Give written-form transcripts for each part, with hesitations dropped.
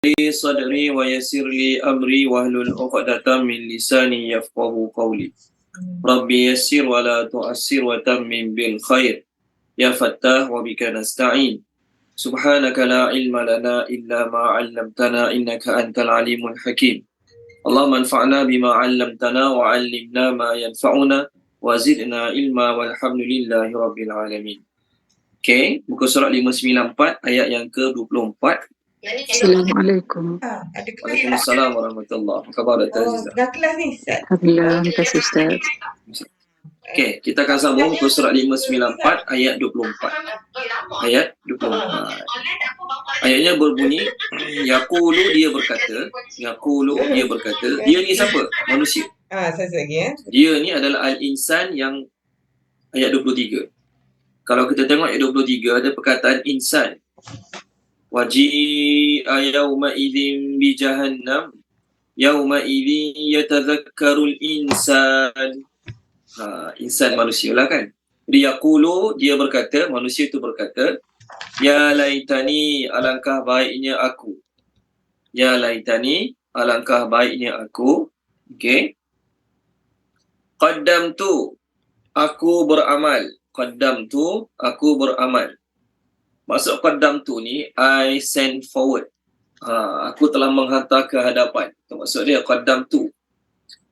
li sadri wa yassir li amri wahlul 'uqdatam min lisani yafqahu qawli. Rabbi yassir wa la tu'assir wa tammim bil khair. Ya Fattah wa bika nasta'in. Subhanaka la ilma lana illa ma 'allamtana innaka antal alimul hakim. Allahumma anfa'na bima 'allamtana wa 'allimna ma yanfa'una wa zidna ilma walhamdulillahi rabbil alamin. Okey, muka surat 594 ayat yang ke-24. Assalamualaikum. Waalaikumsalam warahmatullahi. Apa khabar Dr. Aziza? Dah kelas ni Ustaz? Alhamdulillah, terima kasih Ustaz. Okey, kita akan sambung muka surat 594 ayat 24. Ayat 24. Ayatnya berbunyi, yaqulu dia berkata, dia ni siapa? Manusia. Saya lagi Dia ni adalah al-insan yang ayat 23. Kalau kita tengok ayat 23 ada perkataan insan. Waji'a yawma idzin bi jahannam yawma idzin yatadhakkarul insan. Insan manusia lah kan. Dia yaqulu, dia berkata, manusia itu berkata, ya laitani, alangkah baiknya aku. Ya laitani, alangkah baiknya aku. Okey. Qaddamtu, aku beramal. Qaddamtu, aku beramal. Maksud qaddamtu ni, I send forward. Aku telah menghantar ke hadapan. Itu maksud dia, qaddamtu.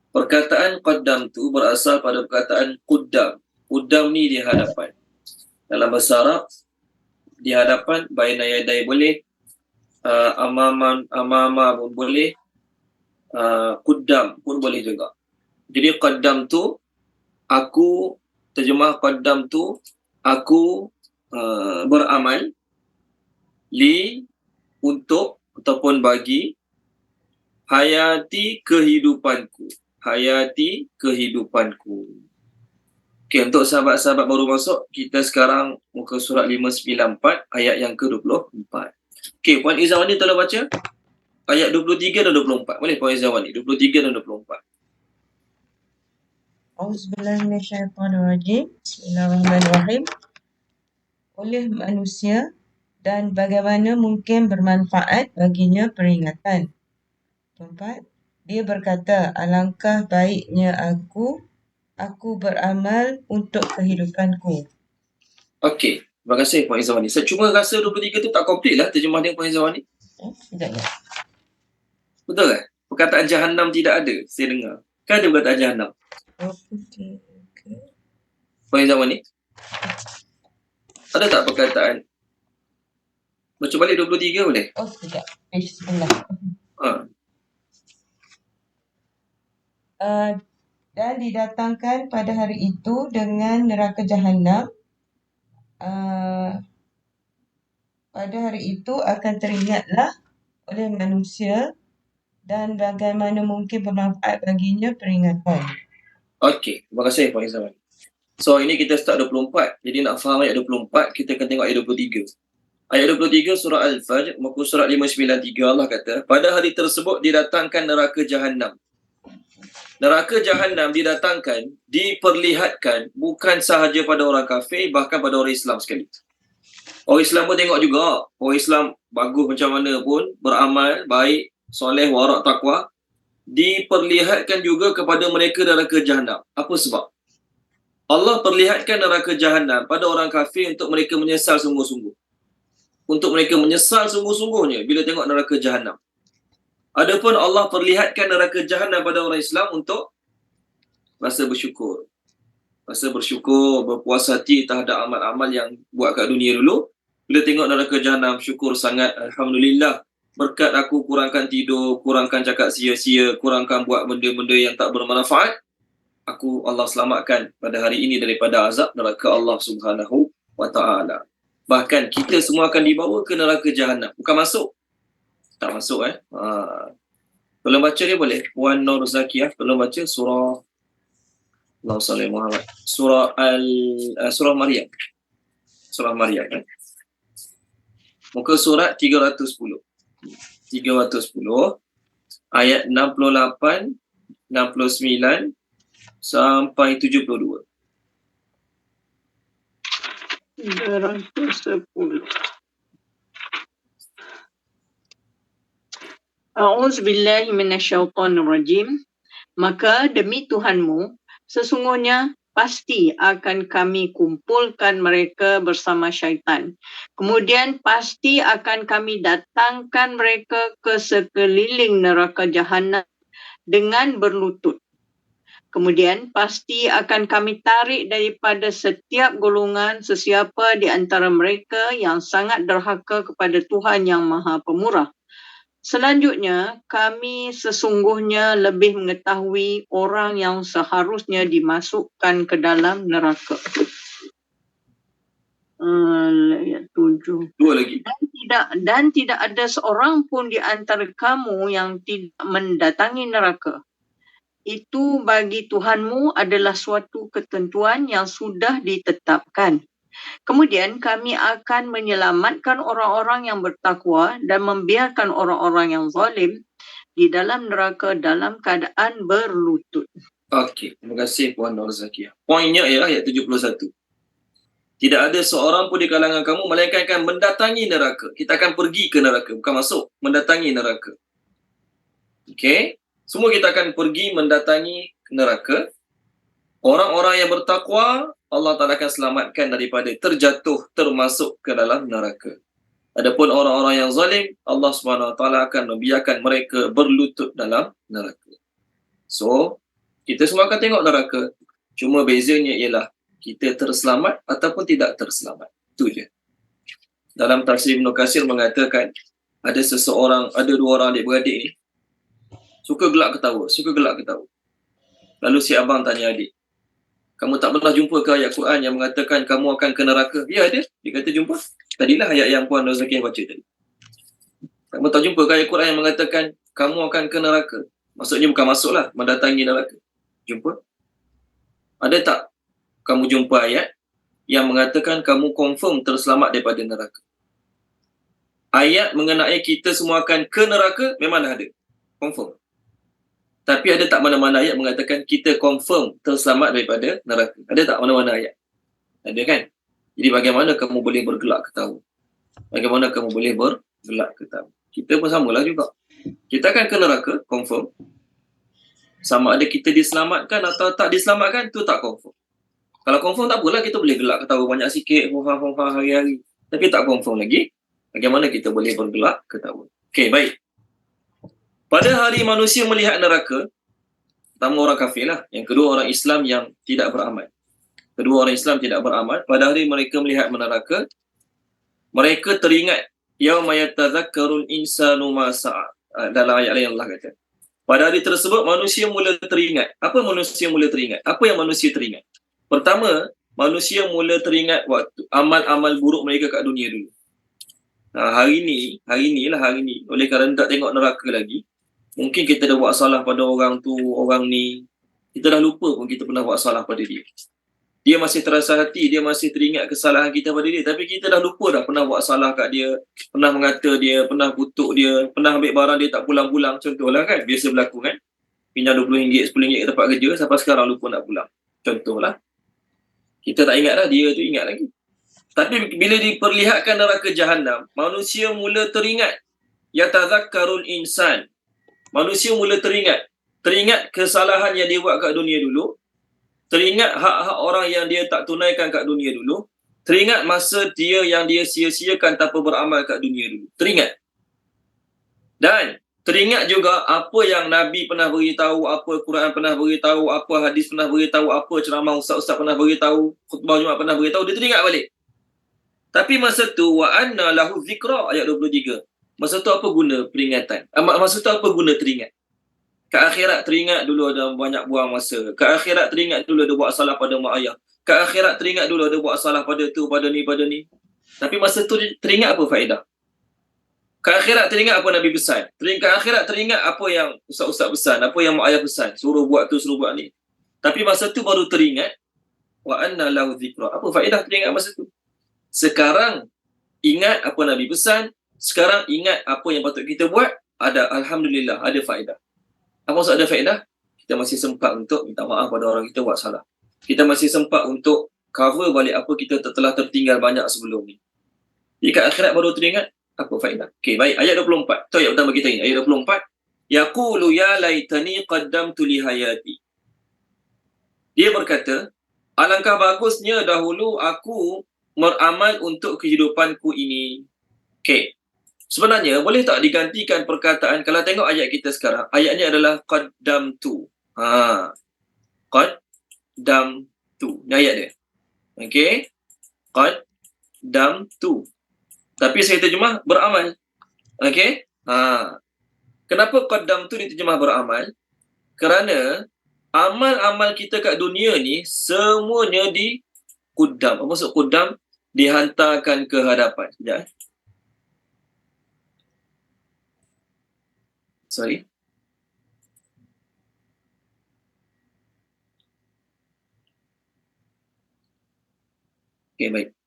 Perkataan qaddamtu berasal pada perkataan quddam. Quddam ni di hadapan. Dalam bahasa Arab, di hadapan, baina yadai boleh, amama pun boleh, quddam pun boleh juga. Jadi qaddamtu, aku, terjemah qaddamtu, aku beramal li, untuk ataupun bagi hayati kehidupanku. Hayati kehidupanku. Okey, untuk sahabat-sahabat baru masuk, kita sekarang muka surat 594 ayat yang ke-24. Okey, Puan Izawani tolong baca ayat 23 dan 24. Boleh Puan Izawani? 23 dan 24. Auzubillahi minasyaitonirrajim. Bismillahirrahmanirrahim. Oleh manusia dan bagaimana mungkin bermanfaat baginya peringatan. 4. Dia berkata, alangkah baiknya aku beramal untuk kehidupanku. Okey, terima kasih Puan Izawani. Saya cuma rasa 23 tu tak komplit lah terjemah dia Puan Izawani. Sekejap ya. Betul kan? Perkataan jahannam tidak ada, saya dengar. Kan ada perkataan jahannam? Okay. Puan Izawani? Ada tak perkataan? Baca balik 23 boleh? Sekejap. Page sebelah. Dan didatangkan pada hari itu dengan neraka jahanam. Pada hari itu akan teringatlah oleh manusia dan bagaimana mungkin bermanfaat baginya peringatan. Okey, terima kasih Puan Izawani. So, ini kita start 24. Jadi nak faham ayat 24, kita akan tengok ayat 23. Ayat 23 surah Al-Fajr, muka surat 593, Allah kata, pada hari tersebut didatangkan neraka jahanam. Neraka jahanam didatangkan, diperlihatkan bukan sahaja pada orang kafir, bahkan pada orang Islam sekali. Orang Islam pun tengok juga. Orang Islam bagus macam mana pun, beramal, baik, soleh, warak, taqwa, diperlihatkan juga kepada mereka neraka jahanam. Apa sebab? Allah perlihatkan neraka jahanam pada orang kafir untuk mereka menyesal sungguh-sungguh. Untuk mereka menyesal sungguh-sungguhnya bila tengok neraka jahanam. Adapun Allah perlihatkan neraka jahanam pada orang Islam untuk rasa bersyukur. Rasa bersyukur, berpuas hati terhadap amal-amal yang buat kat dunia dulu. Bila tengok neraka jahanam, syukur sangat. Alhamdulillah. Berkat aku kurangkan tidur, kurangkan cakap sia-sia, kurangkan buat benda-benda yang tak bermanfaat. Aku Allah selamatkan pada hari ini daripada azab neraka Allah Subhanahu wa ta'ala. Bahkan kita semua akan dibawa ke neraka jahanam. Bukan masuk. Tak masuk Tolong baca dia boleh? Puan Nur Zakiyah, tolong baca surah Allahumma salli Muhammad. Surah Maryam. Surah Maryam kan? Muka surat 310. 310 ayat 68, 69 sampai 72. 310. A'udzubillahi minasyaitonirrajim. Maka demi Tuhanmu, sesungguhnya pasti akan kami kumpulkan mereka bersama syaitan. Kemudian pasti akan kami datangkan mereka ke sekeliling neraka jahanam dengan berlutut. Kemudian pasti akan kami tarik daripada setiap golongan sesiapa di antara mereka yang sangat derhaka kepada Tuhan yang Maha Pemurah. Selanjutnya, kami sesungguhnya lebih mengetahui orang yang seharusnya dimasukkan ke dalam neraka. Ayat 7. Dua lagi. Dan tidak ada seorang pun di antara kamu yang tidak mendatangi neraka. Itu bagi Tuhanmu adalah suatu ketentuan yang sudah ditetapkan. Kemudian kami akan menyelamatkan orang-orang yang bertakwa dan membiarkan orang-orang yang zalim di dalam neraka dalam keadaan berlutut. Okey, terima kasih Puan Nur Zakiah. Poinnya ialah ayat 71. Tidak ada seorang pun di kalangan kamu melainkan akan mendatangi neraka. Kita akan pergi ke neraka, bukan masuk, mendatangi neraka. Okey, semua kita akan pergi mendatangi neraka. Orang-orang yang bertakwa, Allah Ta'ala akan selamatkan daripada terjatuh, termasuk ke dalam neraka. Adapun orang-orang yang zalim, Allah Subhanahu Wa Ta'ala akan membiarkan mereka berlutut dalam neraka. So, kita semua akan tengok neraka. Cuma bezanya ialah kita terselamat ataupun tidak terselamat. Itu je. Dalam tafsir Ibn Katsir mengatakan, ada dua orang adik-beradik ni, suka gelak ketawa. Lalu si abang tanya adik, kamu tak pernah jumpa ke ayat Quran yang mengatakan kamu akan ke neraka? Ya, ada. Dia kata jumpa. Tadilah ayat yang Puan Nur Zakiah baca tadi. Kamu tak jumpa ke ayat Quran yang mengatakan kamu akan ke neraka? Maksudnya bukan masuklah, mendatangi neraka. Jumpa? Ada tak kamu jumpa ayat yang mengatakan kamu confirm terselamat daripada neraka? Ayat mengenai kita semua akan ke neraka memang dah ada. Confirm. Tapi ada tak mana-mana ayat mengatakan kita confirm terselamat daripada neraka? Ada tak mana-mana ayat? Ada kan? Jadi bagaimana kamu boleh bergelak ketawa? Bagaimana kamu boleh bergelak ketawa? Kita pun samalah juga. Kita akan ke neraka, confirm. Sama ada kita diselamatkan atau tak diselamatkan, tu tak confirm. Kalau confirm tak apalah, kita boleh gelak ketawa banyak sikit, hoha-hoha hari-hari. Tapi tak confirm lagi, bagaimana kita boleh bergelak ketawa? Okey, baik. Pada hari manusia melihat neraka, pertama orang kafir lah. Yang kedua orang Islam yang tidak beramal. Pada hari mereka melihat neraka, mereka teringat yauma yatadzakkarul insanu ma sa'a. Dalam ayat lain Allah kata. Pada hari tersebut manusia mula teringat. Apa manusia mula teringat? Apa yang manusia teringat? Pertama, manusia mula teringat waktu amal-amal buruk mereka kat dunia dulu. Hari ni, oleh kerana tak tengok neraka lagi, mungkin kita dah buat salah pada orang tu, orang ni. Kita dah lupa pun kita pernah buat salah pada dia. Dia masih terasa hati, dia masih teringat kesalahan kita pada dia. Tapi kita dah lupa dah pernah buat salah kat dia, pernah mengata dia, pernah kutuk dia, pernah ambil barang dia tak pulang-pulang. Contohlah kan, biasa berlaku kan. Pinjam RM20, RM10 ke tempat kerja, sampai sekarang lupa nak pulang. Contohlah. Kita tak ingat dah, dia tu ingat lagi. Tapi bila diperlihatkan neraka jahanam, manusia mula teringat. Yatadzakkarul insan. Manusia mula teringat kesalahan yang dia buat kat dunia dulu, teringat hak-hak orang yang dia tak tunaikan kat dunia dulu, teringat masa dia yang dia sia-siakan tanpa beramal kat dunia dulu, teringat. Dan teringat juga apa yang Nabi pernah beritahu, apa Quran pernah beritahu, apa hadis pernah beritahu, apa ceramah ustaz-ustaz pernah beritahu, khutbah Jumaat pernah beritahu, dia teringat balik. Tapi masa tu wa anna lahu zikra, ayat 23. Masa tu apa guna peringatan? Masa tu apa guna teringat? Kat akhirat teringat dulu ada banyak buang masa. Kat akhirat teringat dulu ada buat salah pada mak ayah. Kat akhirat teringat dulu ada buat salah pada tu, pada ni. Tapi masa tu teringat apa faedah? Kat akhirat teringat apa Nabi pesan. Kat akhirat teringat apa yang ustaz-ustaz pesan, apa yang mak ayah pesan. Suruh buat tu, suruh buat ni. Tapi masa tu baru teringat. Wa anna lahu zikra. Apa faedah teringat masa tu? Sekarang ingat apa Nabi pesan. Sekarang ingat apa yang patut kita buat. Alhamdulillah, ada faedah. Apa maksud ada faedah? Kita masih sempat untuk minta maaf pada orang kita buat salah. Kita masih sempat untuk cover balik apa kita telah tertinggal banyak sebelum ni. Jadi kat akhirat baru teringat, apa faedah? Okey, baik. Ayat 24. Tu ayat pertama kita ini. Ayat 24. Yaqulu ya laitani qaddamtu li hayati. Dia berkata, alangkah bagusnya dahulu aku beramal untuk kehidupanku ini. Okey. Sebenarnya boleh tak digantikan perkataan, kalau tengok ayat kita sekarang, ayatnya adalah qaddamtu. Qaddamtu. Ni ayat dia. Okey. Qaddamtu. Tapi saya terjemah beramal. Okey? Kenapa qaddamtu diterjemah beramal? Kerana amal-amal kita kat dunia ni semuanya di qaddam. Apa maksud qaddam? Dihantarkan ke hadapan. Sekejap. Sorry. Okay, baik.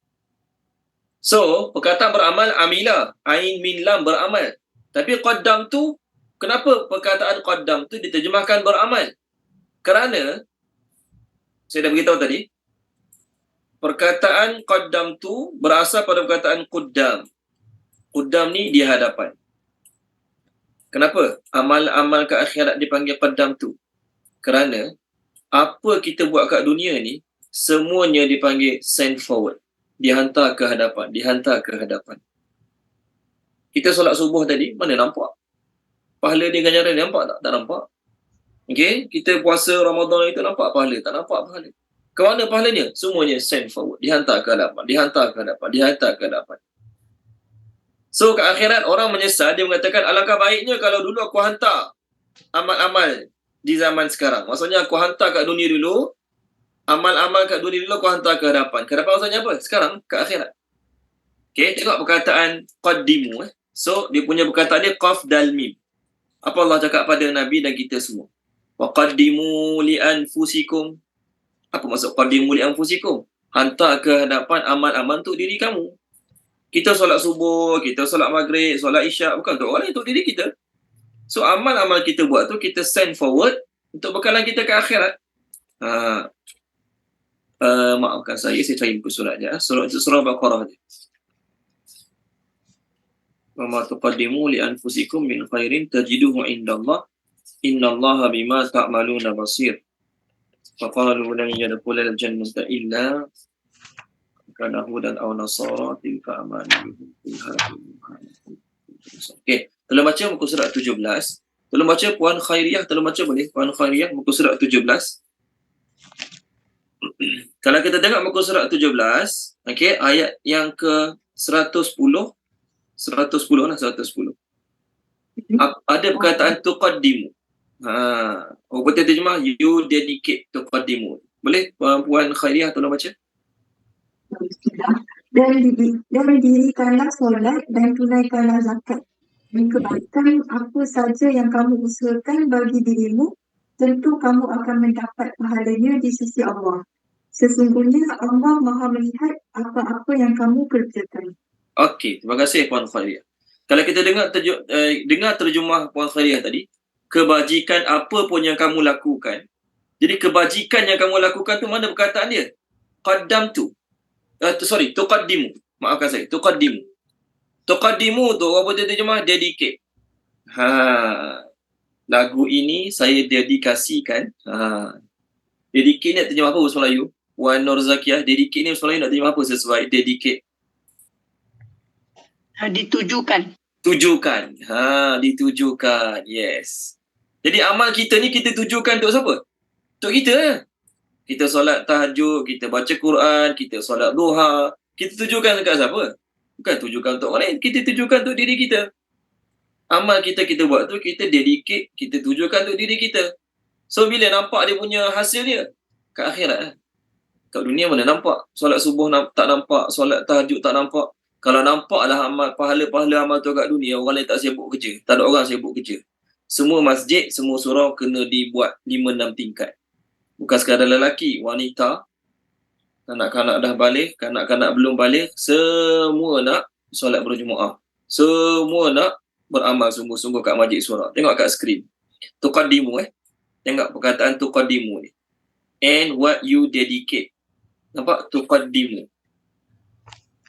So, perkataan beramal, amila. Ain min lam, beramal. Tapi qaddam tu, kenapa perkataan qaddam tu diterjemahkan beramal? Kerana, saya dah beritahu tadi, perkataan qaddam tu berasal pada perkataan quddam. Quddam ni di hadapan. Kenapa amal-amal ke akhirat dipanggil qaddam tu? Kerana apa kita buat kat dunia ni semuanya dipanggil send forward, dihantar ke hadapan, dihantar ke hadapan. Kita solat subuh tadi, mana nampak pahala dia, ganjaran dia nampak tak? Tak nampak. Okey, kita puasa Ramadan itu nampak pahala? Tak nampak pahala. Ke mana pahalanya? Semuanya send forward, dihantar ke hadapan, dihantar ke hadapan, dihantar ke hadapan. So ke akhirat orang menyesal, dia mengatakan alangkah baiknya kalau dulu aku hantar amal-amal di zaman sekarang. Maksudnya aku hantar kat dunia dulu, amal-amal kat dunia dulu aku hantar ke hadapan. Ke hadapan maksudnya apa? Sekarang ke akhirat. Okey, tengok perkataan qaddimu. So dia punya perkataan dia qaf dal mim. Apa Allah cakap pada Nabi dan kita semua? Wa qaddimu li anfusikum. Apa maksud qaddimu li anfusikum? Hantar ke hadapan amal-amal untuk diri kamu. Kita solat subuh, kita solat maghrib, solat isyak, bukan untuk orang lain, untuk diri kita. So amal-amal kita buat tu kita send forward untuk bekalan kita ke akhirat. Maafkan saya cari buku surat je. Surah Baqarah je. Wa ma tuqaddimu li anfusikum min khairin tajiduhu indallah innallaha bima ta'maluna basir. Faqalu lan yadkhulal jannata illa kana hudan aw nasara tilka amaniyuhum. Okey, tolong baca muka surat 17. Tolong baca Puan Khairiyah, tolong baca boleh? Puan Khairiyah muka surat 17. Kalau kita tengok muka surat 17, okey, ayat yang ke 110 lah, 110. Ada perkataan tuqaddimu. Betul terjemah you dedicate tuqaddimu. Boleh Puan Khairiyah tolong baca? Dan dirikanlah solat dan tunaikanlah zakat. Dan kebaikan apa saja yang kamu usahakan bagi dirimu, tentu kamu akan mendapat pahalanya di sisi Allah. Sesungguhnya Allah Maha melihat apa-apa yang kamu kerjakan. Okey, terima kasih Puan Khairiyah. Kalau kita dengar terjemah Puan Khairiyah tadi, kebajikan apa pun yang kamu lakukan. Jadi kebajikan yang kamu lakukan tu mana perkataan dia? Qaddamtu. Tuqaddimu. Maafkan saya, tuqaddimu. Tuqaddimu tu apa dia terjemah? Dedicate. Lagu ini saya dedikasikan. Dedicate ni terjemah apa bahasa Melayu? Wan Nur Zakiyah, dedicate ni bahasa Melayu nak terjemah apa sesuai dedicate? Ditujukan. Tujukan. Ditujukan. Yes. Jadi amal kita ni kita tujukan untuk siapa? Untuk kita. Kita solat tahajud, kita baca Quran, kita solat duha. Kita tujukan dekat siapa? Bukan tujukan untuk orang lain. Kita tujukan untuk diri kita. Amal kita buat tu, kita dedicate, kita tujukan untuk diri kita. So bila nampak dia punya hasil dia? Kat akhirat. Kat dunia mana nampak? Solat subuh tak nampak, solat tahajud tak nampak. Kalau nampaklah amal, pahala-pahala amal tu kat dunia, orang lain tak sibuk kerja. Tak ada orang sibuk kerja. Semua masjid, semua surau kena dibuat 5-6 tingkat. Bukan sekadar lelaki, wanita, kanak-kanak dah balik, kanak-kanak belum balik, semua nak solat berjemaah. Semua nak beramal sungguh-sungguh kat majlis surau. Tengok kat skrin. Tuqaddimu Tengok perkataan tuqaddimu ni. And what you dedicate. Nampak? Tuqaddimu.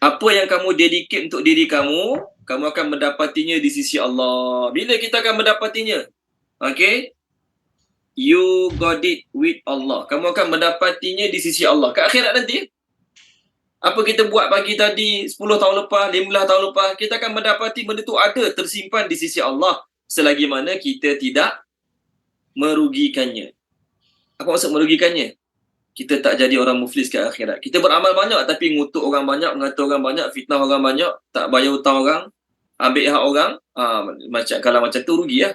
Apa yang kamu dedicate untuk diri kamu, kamu akan mendapatinya di sisi Allah. Bila kita akan mendapatinya? Okay, you got it with Allah. Kamu akan mendapatinya di sisi Allah. Ke akhirat nanti, apa kita buat pagi tadi, 10 tahun lepas, 15 tahun lepas, kita akan mendapati benda tu ada tersimpan di sisi Allah selagi mana kita tidak merugikannya. Apa maksud merugikannya? Kita tak jadi orang muflis ke akhirat. Kita beramal banyak tapi ngutuk orang banyak, mengata orang banyak, fitnah orang banyak, tak bayar hutang orang, ambil hak orang. Kalau macam tu rugi lah.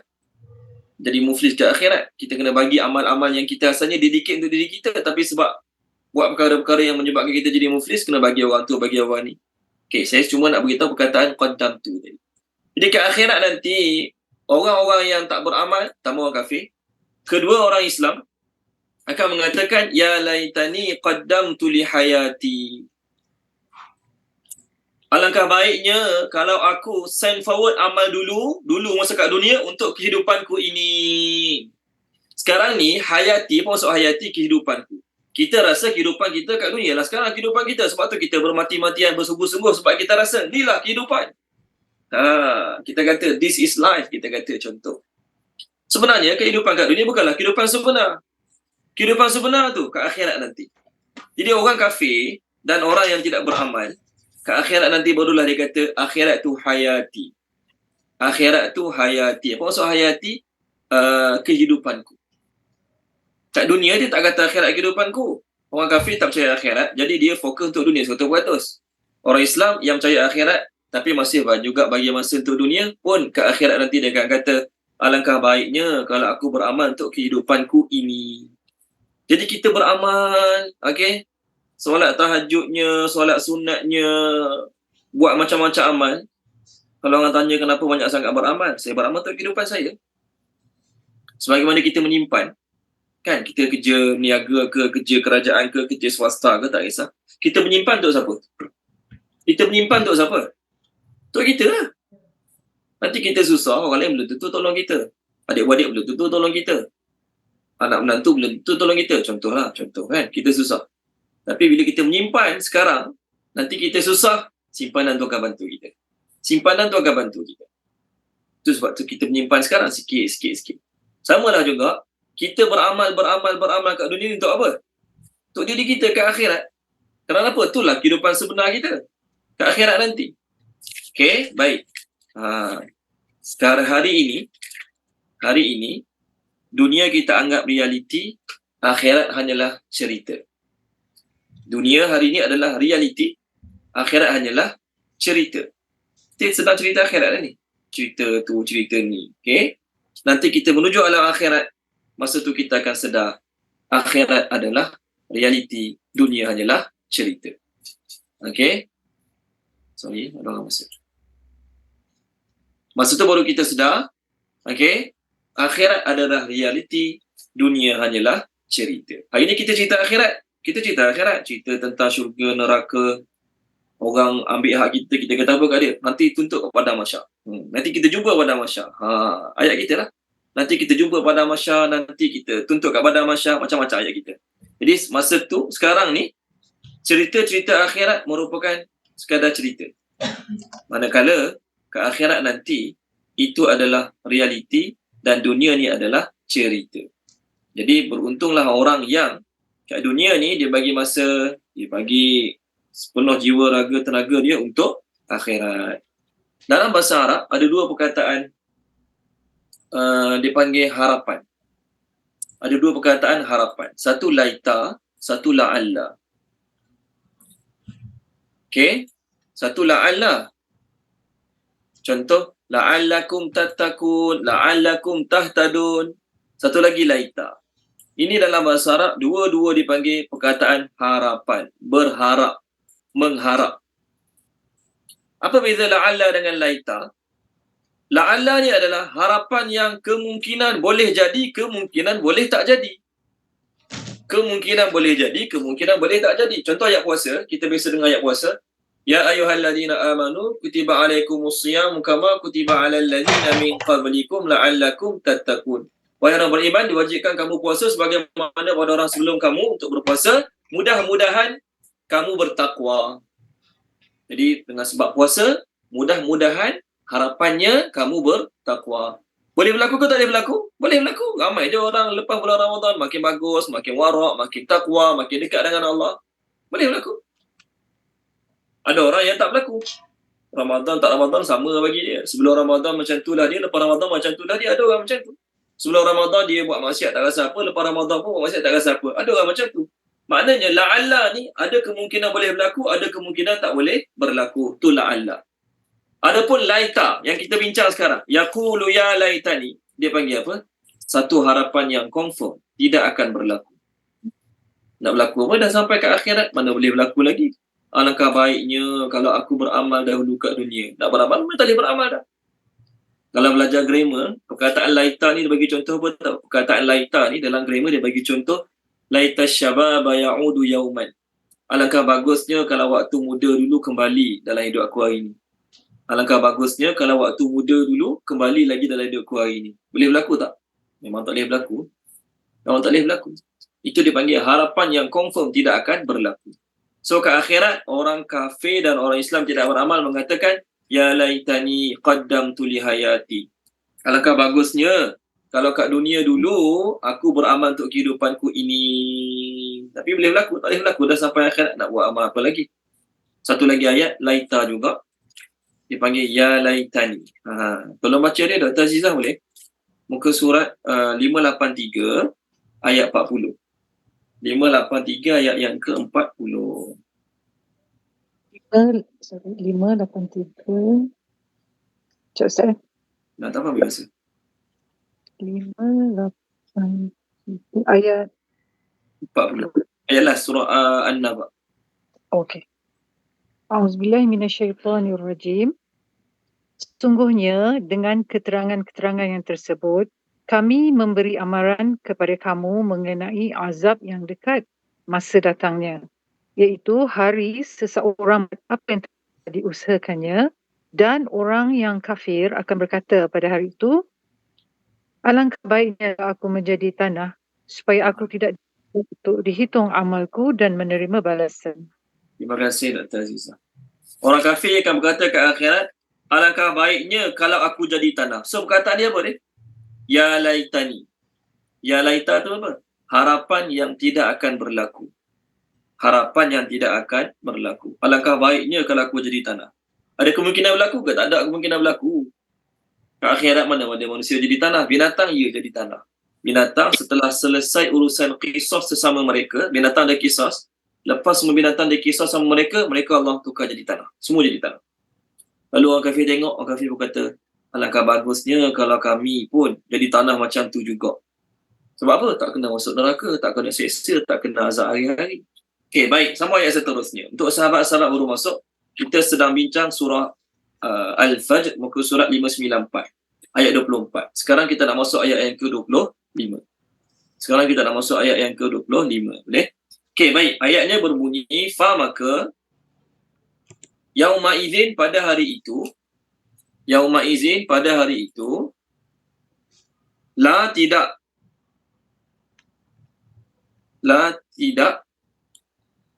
Jadi muflis ke akhirat. Kita kena bagi amal-amal yang kita asalnya dedicate untuk diri kita, tapi sebab buat perkara-perkara yang menyebabkan kita jadi muflis, kena bagi orang tu, bagi orang ni. Okay, saya cuma nak beritahu perkataan qaddam tu tadi. Jadi ke akhirat nanti, orang-orang yang tak beramal, pertama orang kafir. Kedua, orang Islam akan mengatakan, ya laitani qaddamtu li hayati. Alangkah baiknya kalau aku send forward amal dulu masa kat dunia untuk kehidupanku ini. Sekarang ni, hayati, apa maksud hayati? Kehidupanku. Kita rasa kehidupan kita kat dunia lah sekarang kehidupan kita. Sebab tu kita bermati-matian, bersungguh-sungguh sebab kita rasa inilah kehidupan. Kita kata this is life, kita kata contoh. Sebenarnya kehidupan kat dunia bukanlah kehidupan sebenar. Kehidupan sebenar tu kat akhirat nanti. Jadi orang kafir dan orang yang tidak beramal, kat akhirat nanti barulah dia kata akhirat tu hayati. Akhirat tu hayati. Apa maksud hayati? Kehidupanku. Kat dunia dia tak kata akhirat kehidupanku. Orang kafir tak percaya akhirat, jadi dia fokus untuk dunia 100%. Orang Islam yang percaya akhirat tapi masih juga bagi masa untuk dunia pun, ke akhirat nanti dia akan kata alangkah baiknya kalau aku beramal untuk kehidupanku ini. Jadi kita beramal, okay? Solat tahajudnya, solat sunatnya, buat macam-macam amal. Kalau orang tanya kenapa banyak sangat beramal, saya beramal untuk kehidupan saya. Sebagaimana kita menyimpan, kan, kita kerja niaga ke, kerja kerajaan ke, kerja swasta ke, tak kisah. Kita menyimpan untuk siapa? Kita menyimpan untuk siapa? Untuk kita lah. Nanti kita susah, orang lain belum tentu tolong kita. Adik-beradik belum tentu tolong kita. Anak menantu belum tentu tolong kita. Contoh kan, kita susah. Tapi bila kita menyimpan sekarang, nanti kita susah, simpanan tu akan bantu kita. Simpanan tu akan bantu kita. Itu sebab tu kita menyimpan sekarang sikit. Sama lah juga, kita beramal kat dunia untuk apa? Untuk diri kita ke akhirat. Kenapa? Itulah kehidupan sebenar kita. Ke akhirat nanti. Okay, baik. Sekarang hari ini, dunia kita anggap realiti, akhirat hanyalah cerita. Dunia hari ini adalah realiti, akhirat hanyalah cerita. Kita sedang cerita akhirat lah ni. Cerita tu, cerita ni. Okay? Nanti kita menuju alam akhirat, masa tu kita akan sedar akhirat adalah realiti, dunia hanyalah cerita. Okay? Sorry, ada orang masuk. Masa tu baru kita sedar, okay, akhirat adalah realiti, dunia hanyalah cerita. Hari ni kita cerita akhirat. Cerita tentang syurga, neraka. Orang ambil hak kita, kita kata apa kat dia? Nanti tuntut kepada mahsyar. Nanti kita jumpa pada mahsyar. Ayat kita lah. Nanti kita jumpa pada mahsyar, nanti kita tuntut kepada mahsyar, macam-macam ayat kita. Jadi masa tu, sekarang ni, cerita-cerita akhirat merupakan sekadar cerita. Manakala ke akhirat nanti, itu adalah realiti dan dunia ni adalah cerita. Jadi beruntunglah orang yang kat dunia ni dia bagi masa, dia bagi sepenuh jiwa, raga, tenaga dia untuk akhirat. Dalam bahasa Arab ada dua perkataan dipanggil harapan. Ada dua perkataan harapan. Satu laita, satu la'alla. Okay? Satu la'alla. Contoh, la'allakum tattaqun, la'allakum tahtadun. Satu lagi laita. Ini dalam bahasa Arab, dua-dua dipanggil perkataan harapan. Berharap, mengharap. Apa beza la'alla dengan laita? La'alla ni adalah harapan yang kemungkinan boleh jadi, kemungkinan boleh tak jadi. Kemungkinan boleh jadi, kemungkinan boleh tak jadi. Contoh ayat puasa, kita biasa dengar ayat puasa. Ya ayyuhalladzina amanu kutiba alaikumusiyam kama kutiba alal ladzina min qablikum la'allakum tattaqun. Wahai orang beriman, diwajibkan kamu puasa sebagaimana pada orang sebelum kamu untuk berpuasa. Mudah-mudahan kamu bertakwa. Jadi dengan sebab puasa, mudah-mudahan harapannya kamu bertakwa. Boleh berlaku ke tak boleh berlaku? Boleh berlaku. Ramai je orang lepas bulan Ramadan makin bagus, makin warak, makin takwa, makin dekat dengan Allah. Boleh berlaku. Ada orang yang tak berlaku. Ramadan tak Ramadan sama bagi dia. Sebelum Ramadan macam tu lah dia, lepas Ramadan macam tu lah dia. Ada orang macam tu. Sebelum Ramadan dia buat maksiat tak rasa apa, lepas Ramadan pun buat maksiat tak rasa apa. Ada orang macam tu. Maknanya la'alla ni ada kemungkinan boleh berlaku, ada kemungkinan tak boleh berlaku. Tu la'alla. Adapun laita yang kita bincang sekarang, yaqulu ya laitani, dia panggil apa? Satu harapan yang confirm, tidak akan berlaku. Nak berlaku apa? Dah sampai ke akhirat, mana boleh berlaku lagi? Alangkah baiknya kalau aku beramal dahulu kat dunia. Nak beramal, memang tak boleh beramal dah. Dalam belajar grammar, perkataan laita ni dia bagi contoh apa tahu? Perkataan laita ni dalam grammar dia bagi contoh laita syababa ya'udu yauman. Alangkah bagusnya kalau waktu muda dulu kembali dalam hidup aku hari ni. Alangkah bagusnya kalau waktu muda dulu kembali lagi dalam hidup aku hari ni. Boleh berlaku tak? Memang tak boleh berlaku. Memang tak boleh berlaku. Itu dipanggil harapan yang confirm tidak akan berlaku. So ke akhirat, orang kafir dan orang Islam tidak beramal mengatakan, ya laitani qaddamtu li hayati. Alangkah bagusnya kalau kat dunia dulu aku beramal untuk kehidupanku ini. Tapi boleh berlaku, tak boleh berlaku. Dah sampai akhirat nak buat amal apa lagi? Satu lagi ayat laita juga. Dipanggil ya laitani. Tolong baca dia Dr. Azizah boleh? Muka surat 583 ayat 40. 583 ayat yang ke-40. 583. Cik Ustaz. Nak tak apa biasa. 583 ayat 40. Ayat last surah An-Naba. okey. Auzubillahi minasyaitonirrajim. Sesungguhnya dengan keterangan-keterangan yang tersebut, kami memberi amaran kepada kamu mengenai azab yang dekat masa datangnya, iaitu hari seseorang apa yang telah diusahakannya, dan orang yang kafir akan berkata pada hari itu, alangkah baiknya aku menjadi tanah supaya aku tidak untuk dihitung amalku dan menerima balasan. Terima kasih Dr. Azizah. Orang kafir akan berkata ke akhirat, alangkah baiknya kalau aku jadi tanah. So perkataan dia apa dia? Ya laitani. Ya laita tu apa? Harapan yang tidak akan berlaku. Harapan yang tidak akan berlaku. Alangkah baiknya kalau aku jadi tanah. Ada kemungkinan berlaku ke? Tak ada kemungkinan berlaku. Ke akhirat mana manusia jadi tanah? Binatang ia jadi tanah. Binatang setelah selesai urusan qisas sesama mereka, binatang ada qisas, lepas semua binatang ada qisas sama mereka, mereka Allah tukar jadi tanah. Semua jadi tanah. Lalu orang kafir tengok, orang kafir berkata, alangkah bagusnya kalau kami pun jadi tanah macam tu juga. Sebab apa? Tak kena masuk neraka, tak kena seksa, tak kena azab hari-hari. Okey, baik. Sambung ayat seterusnya. Untuk sahabat-sahabat baru masuk, kita sedang bincang surah Al-Fajr, muka surat 594. Ayat 24. Sekarang kita nak masuk ayat yang ke-25. Sekarang kita nak masuk ayat yang ke-25. Boleh? Okey, baik. Ayatnya berbunyi, fa maka yauma idzin pada hari itu, yauma idzin pada hari itu, la tidak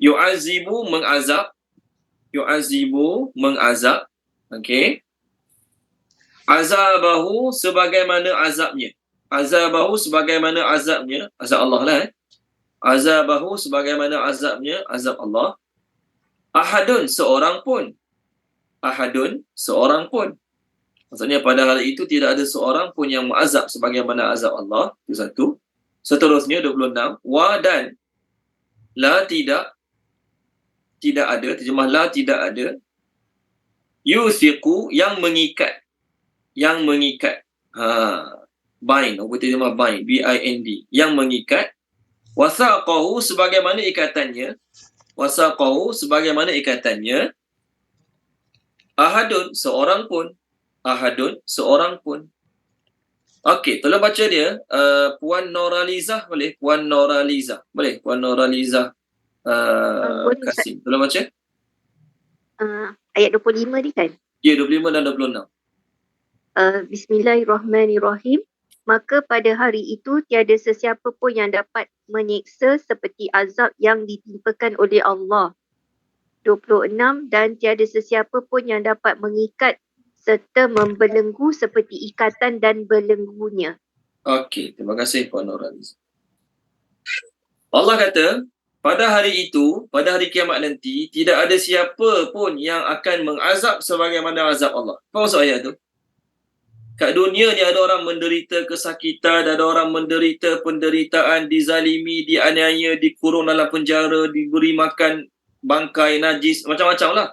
yu'azibu mengazab, okey, azabahu sebagaimana azabnya, azab Allah lah, azabahu sebagaimana azabnya, azab Allah, ahadun seorang pun, maksudnya pada hari itu tidak ada seorang pun yang mengazab sebagaimana azab Allah. Itu satu. Seterusnya 26, wa dan la tidak ada, terjemah la tidak ada, yusiqu yang mengikat, bind, apa terjemah bind, B-I-N-D, yang mengikat, wasaqahu sebagaimana ikatannya, ahadun seorang pun. Okey, tolong baca dia. Puan Noralizah boleh? Puan Noralizah Boleh, Ustaz. Kasim. Tolong baca. Ayat 25 ni kan? Ya, 25 dan 26. Bismillahirrahmanirrahim. Maka pada hari itu tiada sesiapa pun yang dapat menyiksa seperti azab yang ditimpakan oleh Allah. 26, dan tiada sesiapa pun yang dapat mengikat serta membelenggu seperti ikatan dan belenggunya. Okey, terima kasih Puan Nurhaliza. Allah kata, pada hari itu, pada hari kiamat nanti, tidak ada siapa pun yang akan mengazab sebagaimana azab Allah. Apa maksud ayat tu? Kat dunia ni ada orang menderita kesakitan, ada orang menderita penderitaan, dizalimi, dianiaya, dikurung dalam penjara, diberi makan bangkai najis, macam-macam lah.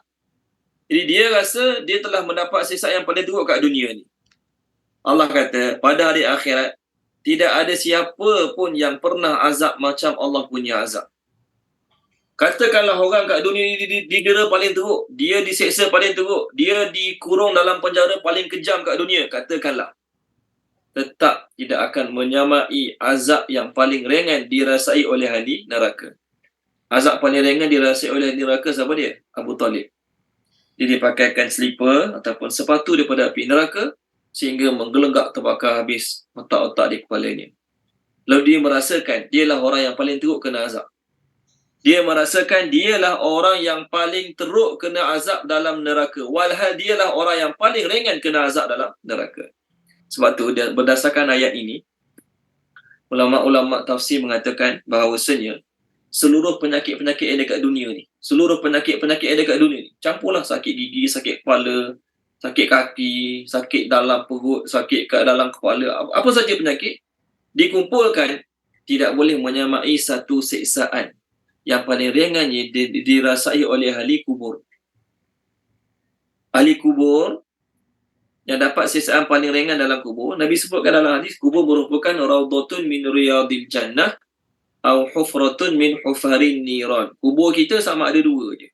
Jadi dia rasa dia telah mendapat siksa yang paling teruk kat dunia ni. Allah kata, pada hari akhirat, tidak ada siapa pun yang pernah azab macam Allah punya azab. Katakanlah orang kat dunia ni didera paling teruk, dia diseksa paling teruk, dia dikurung dalam penjara paling kejam kat dunia, katakanlah. Tetap tidak akan menyamai azab yang paling ringan dirasai oleh ahli neraka. Azab paling ringan dirasai oleh ahli neraka siapa dia? Abu Talib. Dia dipakaikan slipper ataupun sepatu daripada api neraka sehingga menggelenggak terbakar habis otak-otak di kepalanya. Lalu dia merasakan dialah orang yang paling teruk kena azab. Dia merasakan dialah orang yang paling teruk kena azab dalam neraka. Walhal dialah orang yang paling ringan kena azab dalam neraka. Sebab tu berdasarkan ayat ini, ulama-ulama tafsir mengatakan bahawasanya seluruh penyakit-penyakit yang ada kat dunia ni, seluruh penyakit-penyakit yang ada kat dunia ni, campurlah sakit gigi, sakit kepala, sakit kaki, sakit dalam perut, sakit kat dalam kepala, apa saja penyakit, dikumpulkan, tidak boleh menyamai satu siksaan yang paling ringannya dirasai oleh ahli kubur. Ahli kubur yang dapat siksaan paling ringan dalam kubur, Nabi sebutkan dalam hadis, kubur merupakan raudhatun min riyadil jannah atau hufratun min hufarin niran. Kubur kita sama ada dua je.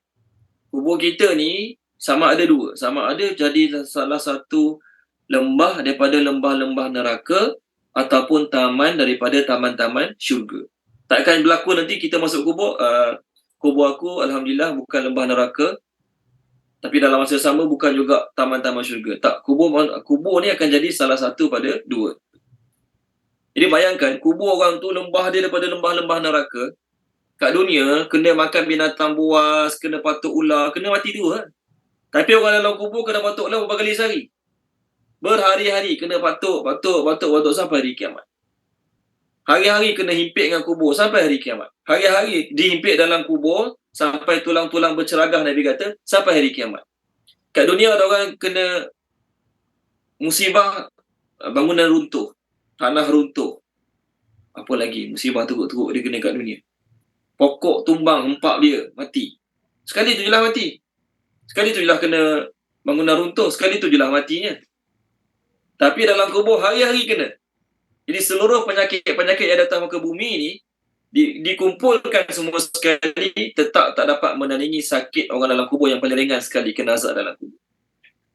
Kubur kita ni sama ada dua. Sama ada jadi salah satu lembah daripada lembah-lembah neraka ataupun taman daripada taman-taman syurga. Takkan berlaku nanti kita masuk kubur, kubur aku Alhamdulillah bukan lembah neraka, tapi dalam masa sama bukan juga taman-taman syurga. Tak, kubur ni akan jadi salah satu pada dua. Jadi bayangkan, kubur orang tu lembah dia daripada lembah-lembah neraka. Kat dunia, kena makan binatang buas, kena patuk ular, kena mati dua. Tapi orang dalam kubur kena patuk ular beberapa kali sehari. Berhari-hari kena patuk sampai hari kiamat. Hari-hari kena himpit dengan kubur sampai hari kiamat. Hari-hari dihimpit dalam kubur sampai tulang-tulang berceragah, Nabi kata, sampai hari kiamat. Kat dunia ada orang kena musibah bangunan runtuh, tanah runtuh. Apa lagi musibah teruk-teruk dia kena kat dunia. Pokok tumbang hempak dia, mati. Sekali tu je lah mati. Sekali tu je lah kena bangunan runtuh, sekali tu je lah matinya. Tapi dalam kubur hari-hari kena. Jadi seluruh penyakit-penyakit yang datang ke bumi ni dikumpulkan semua sekali, tetap tak dapat menandingi sakit orang dalam kubur yang paling ringan sekali kena azab dalam kubur.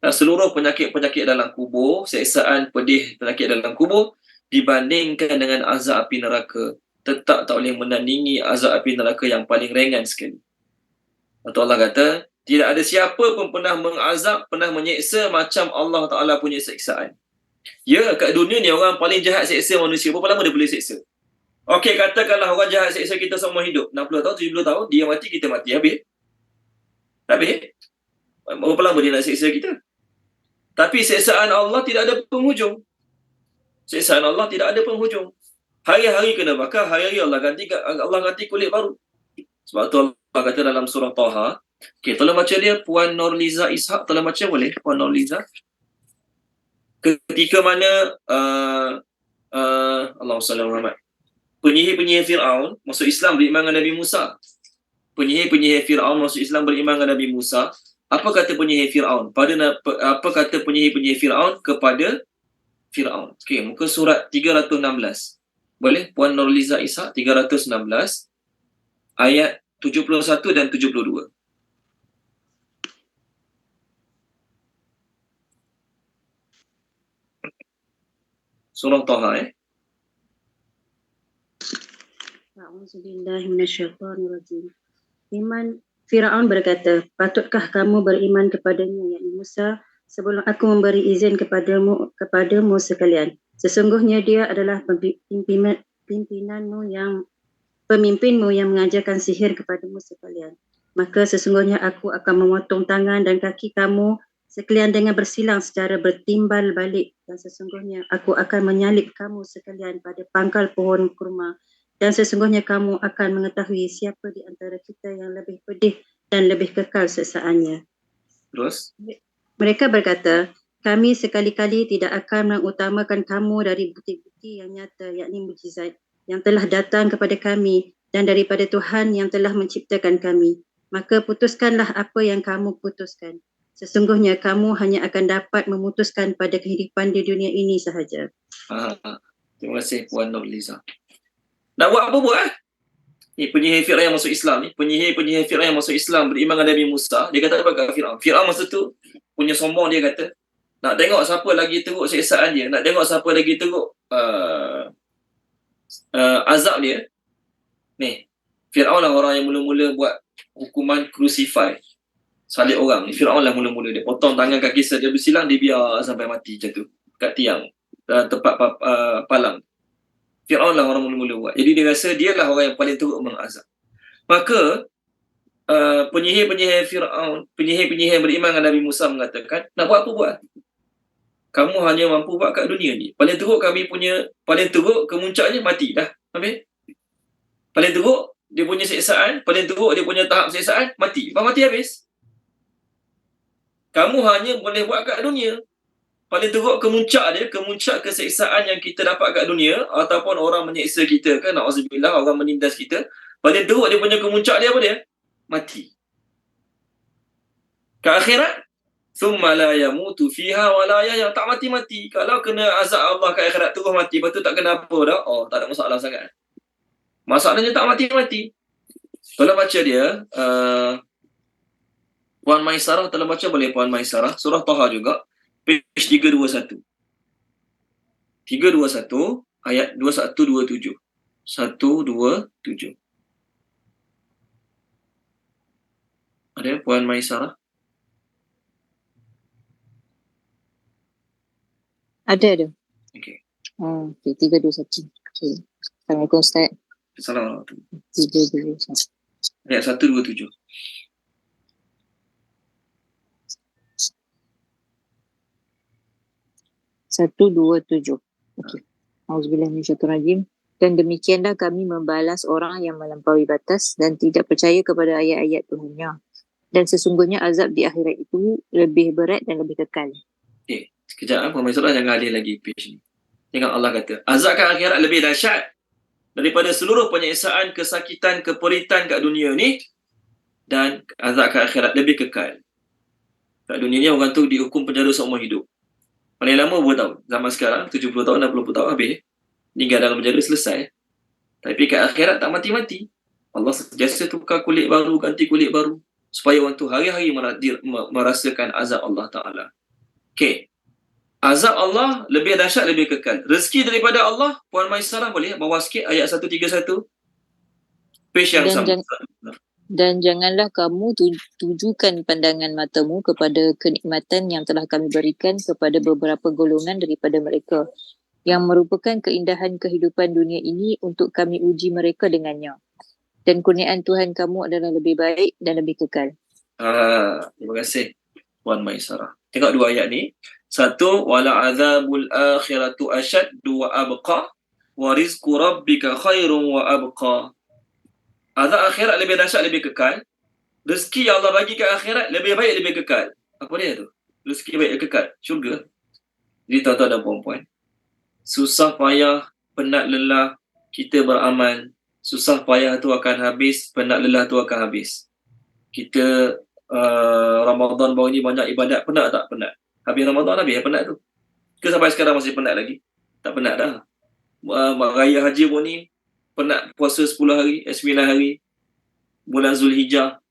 Dan seluruh penyakit-penyakit dalam kubur, siksaan pedih penyakit dalam kubur dibandingkan dengan azab api neraka, tetap tak boleh menandingi azab api neraka yang paling ringan sekali. Atau Allah kata, tidak ada siapa pun pernah mengazab, pernah menyeksa macam Allah Ta'ala punya siksaan. Ya, kat dunia ni orang paling jahat seksa manusia. Berapa lama dia boleh seksa? Okey, katakanlah orang jahat seksa kita semua hidup. 60 tahun, 70 tahun, dia mati, kita mati. Habis? Berapa lama dia nak seksa kita? Tapi siksaan Allah tidak ada penghujung. Siksaan Allah tidak ada penghujung. Hari-hari kena bakar, hari-hari Allah ganti kulit baru. Sebab tu Allah kata dalam surah Taha. Okey, tolong baca dia, Puan Nurliza Ishak. Tolong baca boleh, Puan Nurliza? Ketika mana Allahumma salli ala Muhammad, penyihir-penyihir Fir'aun masuk Islam beriman dengan Nabi Musa. Penyihir-penyihir Fir'aun masuk Islam beriman dengan Nabi Musa. Apa kata penyihir Fir'aun? Apa kata penyihir-penyihir Fir'aun kepada Fir'aun? Okey, muka surat 316. Boleh Puan Nurliza Ishak, 316 ayat 71 dan 72. Surah Taha. A'udzubillahi minasyaitonirrajim. Firaun berkata, patutkah kamu beriman kepadanya, yakni Musa, sebelum aku memberi izin kepadamu sekalian. Sesungguhnya dia adalah pemimpinmu yang mengajarkan sihir kepadamu sekalian. Maka sesungguhnya aku akan memotong tangan dan kaki kamu sekalian dengan bersilang secara bertimbal balik, dan sesungguhnya aku akan menyalip kamu sekalian pada pangkal pohon kurma, dan sesungguhnya kamu akan mengetahui siapa di antara kita yang lebih pedih dan lebih kekal siksaannya. Terus, Mereka berkata, kami sekali-kali tidak akan mengutamakan kamu dari bukti-bukti yang nyata, yakni mukjizat yang telah datang kepada kami dan daripada Tuhan yang telah menciptakan kami. Maka putuskanlah apa yang kamu putuskan. Sesungguhnya kamu hanya akan dapat memutuskan pada kehidupan di dunia ini sahaja. terima kasih Puan Nurliza. Nak buat apa buat? Ni penyihir Fir'aun yang masuk Islam ni, penyihir Fir'aun yang masuk Islam beriman dengan Nabi Musa, dia kata apa kat Fir'aun? Fir'aun masa tu punya sombong, dia kata, nak tengok siapa lagi teruk siksaan dia, nak tengok siapa lagi teruk azab dia. Ni, Fir'aun lah orang yang mula-mula buat hukuman crucify, salib orang ni. Fir'aun lah mula-mula, dia potong tangan kaki dia bersilang, dia biar sampai mati macam tu kat tiang, tempat palang. Fir'aun lah orang mula-mula buat. Jadi dia rasa dia lah orang yang paling teruk mengazab. Maka penyihir-penyihir Fir'aun, penyihir-penyihir yang beriman dengan Nabi Musa mengatakan, nak buat apa buat? Kamu hanya mampu buat kat dunia ni. Paling teruk kami punya, paling teruk kemuncaknya mati dah. Habis? Paling teruk dia punya siksaan, paling teruk dia punya tahap siksaan, mati. Lepas mati habis. Kamu hanya boleh buat kat dunia. Paling teruk kemuncak dia, kemuncak kesiksaan yang kita dapat kat dunia, ataupun orang menyiksa kita ke, na'udzubillah, orang menindas kita, paling teruk dia punya kemuncak dia apa dia? Mati. Ke akhirat, thumma la yamutu fiha wa la yahya, tak mati-mati. Kalau kena azab Allah kat akhirat terus mati, lepas tu tak kena apa dah, oh tak ada masalah sangat. Masalahnya tak mati-mati. Kalau baca dia, Puan Maisarah, telah baca boleh Puan Maisarah, surah Taha juga, page 321. 321 ayat 2127. 127. Ada Puan Maisarah? Ada. Okey. Okay, 321. Okay. Assalamualaikum Ustaz. Assalamualaikum. 321. Ayat 127. Satu, dua, tujuh. Okey. Auzubillahi minasyaitonirrajim. Dan demikianlah kami membalas orang yang melampaui batas dan tidak percaya kepada ayat-ayat Tuhannya. Dan sesungguhnya azab di akhirat itu lebih berat dan lebih kekal. Okey, sekejap Puan Maisarah, jangan alih lagi page ni. Tengok Allah kata, azab kat akhirat lebih dahsyat daripada seluruh penyiksaan, kesakitan, keperitan kat dunia ni, dan azab kat akhirat lebih kekal. Kat dunia ni orang tu dihukum penjara seumur hidup. Paling lama berapa tahun? Zaman sekarang 70 tahun, 60 tahun habis. Tinggal dalam penjara selesai. Tapi kat akhirat tak mati-mati. Allah sentiasa tukar kulit baru, ganti kulit baru, supaya orang tu hari-hari merasakan azab Allah Ta'ala. Okey. Azab Allah lebih dahsyat, lebih kekal. Rezeki daripada Allah, Puan Maisarah boleh bawah sikit ayat 131. Page yang sama. Dan janganlah kamu tujukan pandangan matamu kepada kenikmatan yang telah kami berikan kepada beberapa golongan daripada mereka, yang merupakan keindahan kehidupan dunia ini untuk kami uji mereka dengannya. Dan kurniaan Tuhan kamu adalah lebih baik dan lebih kekal. Terima kasih Puan Maisarah. Tengok dua ayat ni. Satu, wala azabul akhiratu asyaddu wa abqa wa rizqu rabbika khairun wa abqa. Azab akhirat lebih dahsyat, lebih kekal. Rezeki yang Allah bagi ke akhirat lebih baik, lebih kekal. Apa dia tu? Rezeki baik, kekal. Syurga. Jadi tuan-tuan dan puan-puan, susah payah, penat lelah kita beramal, susah payah tu akan habis, penat lelah tu akan habis. Kita Ramadan baru ni banyak ibadat, penat tak? Penat. Habis Ramadan habis penat tu. Ke sampai sekarang masih penat lagi? Tak penat dah. Raya Haji pun ni penat, puasa 10 hari, 9 hari bulan Zulhijjah,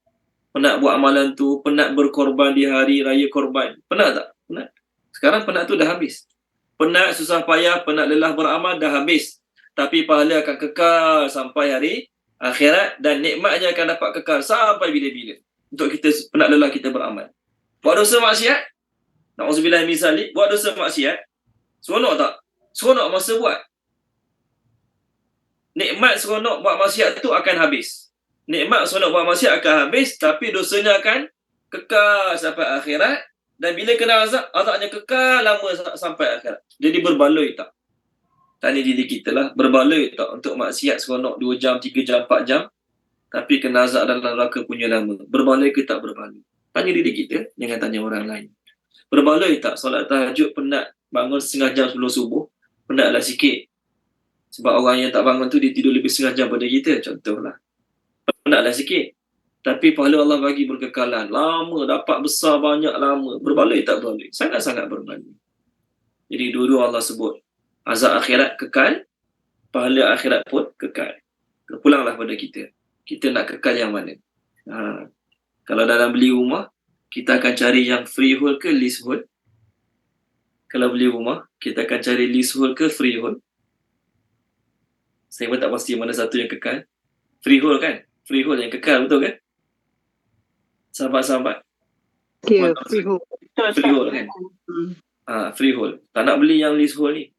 penat buat amalan tu, penat berkorban di hari raya korban. Penat tak? Penat. Sekarang penat tu dah habis. Penat, susah payah, penat lelah beramal dah habis. Tapi pahala akan kekal sampai hari akhirat, dan nikmatnya akan dapat kekal sampai bila-bila. Untuk kita penat lelah kita beramal. Buat dosa maksiat, na'udzubillah min zalik, buat dosa maksiat, seronok tak? Seronok masa buat. Nikmat seronok buat maksiat tu akan habis. Nikmat seronok buat maksiat akan habis, tapi dosanya akan kekal sampai akhirat, Dan bila kena azab, azabnya kekal lama sampai akhirat. Jadi berbaloi tak? Tanya diri kita lah, berbaloi tak untuk maksiat seronok 2 jam, 3 jam, 4 jam, tapi kena azab dalam neraka punya lama. Berbaloi ke tak berbaloi? Tanya diri kita, jangan tanya orang lain. Berbaloi tak solat tahajud penat, bangun setengah jam sebelum subuh, penatlah sikit. Sebab orang yang tak bangun tu dia tidur lebih setengah jam pada kita, contohlah. Penatlah sikit. Tapi pahala Allah bagi berkekalan. Lama, dapat besar banyak lama. Berbaloi tak berbaloi? Sangat-sangat berbaloi. Jadi dua-dua Allah sebut. Azab akhirat kekal, pahala akhirat pun kekal. Terpulanglah pada kita. Kita nak kekal yang mana? Kalau dalam beli rumah, kita akan cari yang freehold ke leasehold? Kalau beli rumah, kita akan cari leasehold ke freehold? Saya pun tak pasti mana satu yang kekal. Freehold kan? Freehold yang kekal, betul kan? Sahabat-sahabat. Ya, freehold. Freehold kan? Freehold. Tak nak beli yang leasehold ni.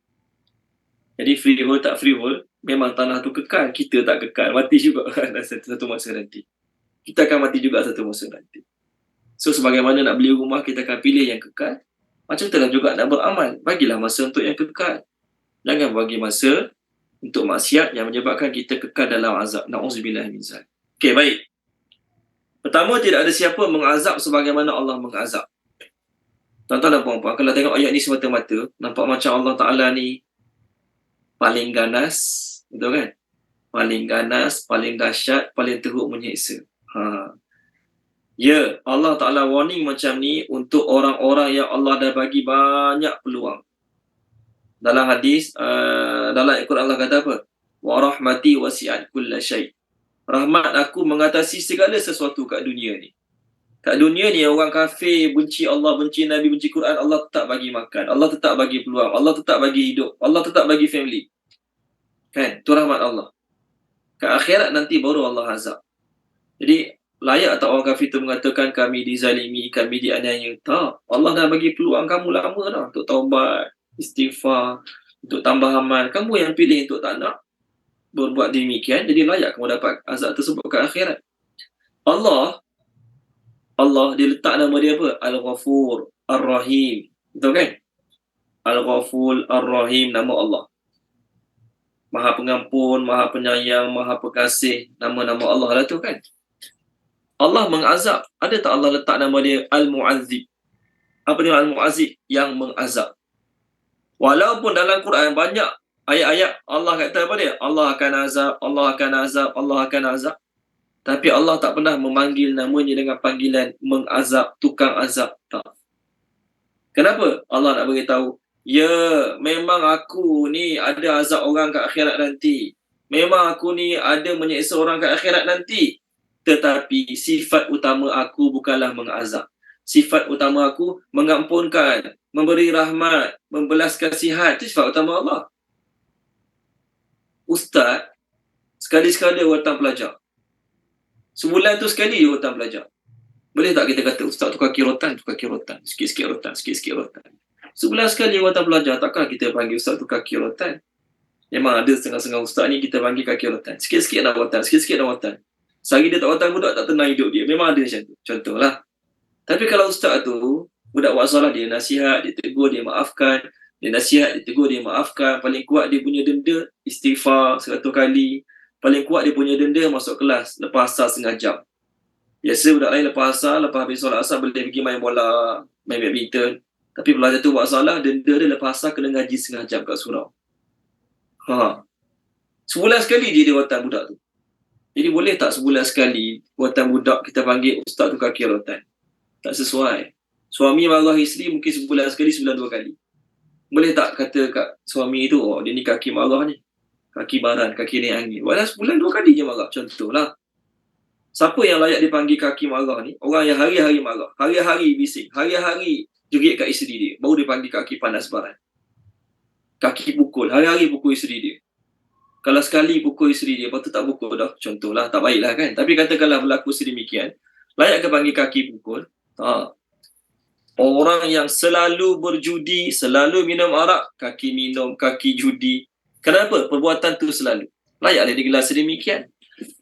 Jadi freehold tak freehold, memang tanah tu kekal. Kita tak kekal. Mati juga kan satu masa nanti. Kita akan mati juga satu masa nanti. So sebagaimana nak beli rumah, kita akan pilih yang kekal. Macam itulah juga nak beramal. Bagilah masa untuk yang kekal. Jangan bagi masa untuk maksiat yang menyebabkan kita kekal dalam azab. Na'udzubillah min zalik. Okey, baik. Pertama, tidak ada siapa mengazab sebagaimana Allah mengazab. Tuan-tuan dan puan-puan, kalau tengok ayat ni semata-mata, nampak macam Allah Ta'ala ni paling ganas, betul kan? Paling ganas, paling dahsyat, paling teruk menyiksa. Ya, Allah Ta'ala warning macam ni untuk orang-orang yang Allah dah bagi banyak peluang. Dalam hadis, dalam Al-Quran Allah kata apa? Wa rahmati wasi'at kulla syai'. Rahmat aku mengatasi segala sesuatu kat dunia ni. Kat dunia ni orang kafir, benci Allah, benci Nabi, benci Quran, Allah tetap bagi makan, Allah tetap bagi peluang, Allah tetap bagi hidup, Allah tetap bagi family. Kan? Itu rahmat Allah. Kat akhirat nanti baru Allah azab. Jadi layak tak orang kafir tu mengatakan kami dizalimi, kami dianiaya? Tak. Allah dah bagi peluang kamu lama dah untuk taubat, istighfar, untuk tambah amal. Kamu yang pilih untuk tak nak berbuat demikian, jadi layak kamu dapat azab tersebut kat akhirat. Allah dia letak nama dia apa? Al-Ghafur Ar-Rahim. Betul kan? Al-Ghafur Ar-Rahim, nama Allah. Maha pengampun, maha penyayang, maha pengasih. Nama-nama Allah lah tu kan? Allah mengazab. Ada tak Allah letak nama dia Al-Mu'azzib? Apa dia Al-Mu'azzib? Yang mengazab. Walaupun dalam Quran banyak ayat-ayat Allah kata apa dia? Allah akan azab, Allah akan azab, Allah akan azab. Tapi Allah tak pernah memanggil namanya dengan panggilan mengazab, tukang azab. Tak. Kenapa? Allah nak beritahu, ya, memang aku ni ada azab orang kat akhirat nanti. Memang aku ni ada menyeksa orang kat akhirat nanti. Tetapi sifat utama aku bukanlah mengazab. Sifat utama aku mengampunkan, memberi rahmat, membelas kasihan. Itu sifat utama Allah. Ustaz, sekali-sekala datang belajar. Sebulan tu sekali dia datang belajar. Boleh tak kita kata ustaz tukar kirotan, sikit-sikit rotan, sikit-sikit rotan. Sebulan sekali datang belajar, takkan kita panggil ustaz tukar kirotan? Memang ada setengah-setengah ustaz ni kita panggil kaki rotan. Sikit-sikit nak rotan, sikit-sikit nak rotan. Sehari dia tak rotan budak, tak tenang hidup dia. Memang ada macam tu. Contohlah. Tapi kalau ustaz tu, budak buat salah, dia nasihat, dia tegur, dia maafkan. Dia nasihat, dia tegur, dia maafkan. Paling kuat dia punya denda, istighfar 100 kali. Paling kuat dia punya denda, masuk kelas lepas asar setengah jam. Biasa budak lain lepas asar, lepas habis solat asar boleh pergi main bola, main badminton. Tapi pelajar tu buat salah, denda dia lepas asar kena ngaji setengah jam kat surau. Sebulan sekali dia rotan budak tu. Jadi boleh tak sebulan sekali rotan budak kita panggil ustaz tu kaki rotan? Tak sesuai. Suami marah isteri mungkin sebulan sekali, sebulan 2 kali. Boleh tak kata kat suami tu, oh dia ni kaki marah ni, kaki baran, kaki naik angin. Walau sebulan 2 kali je marah. Contohlah. Siapa yang layak dipanggil kaki marah ni? Orang yang hari-hari marah, hari-hari bising, hari-hari jerit kat isteri dia. Baru dia panggil kaki panas baran. Kaki pukul, hari-hari pukul isteri dia. Kalau sekali pukul isteri dia, lepas tu tak pukul dah. Contohlah, tak baiklah kan. Tapi katakanlah berlaku sedemikian, layak ke panggil kaki pukul? Tak. Orang yang selalu berjudi, selalu minum arak, kaki minum, kaki judi. Kenapa? Perbuatan tu selalu. Layaklah digelar sedemikian.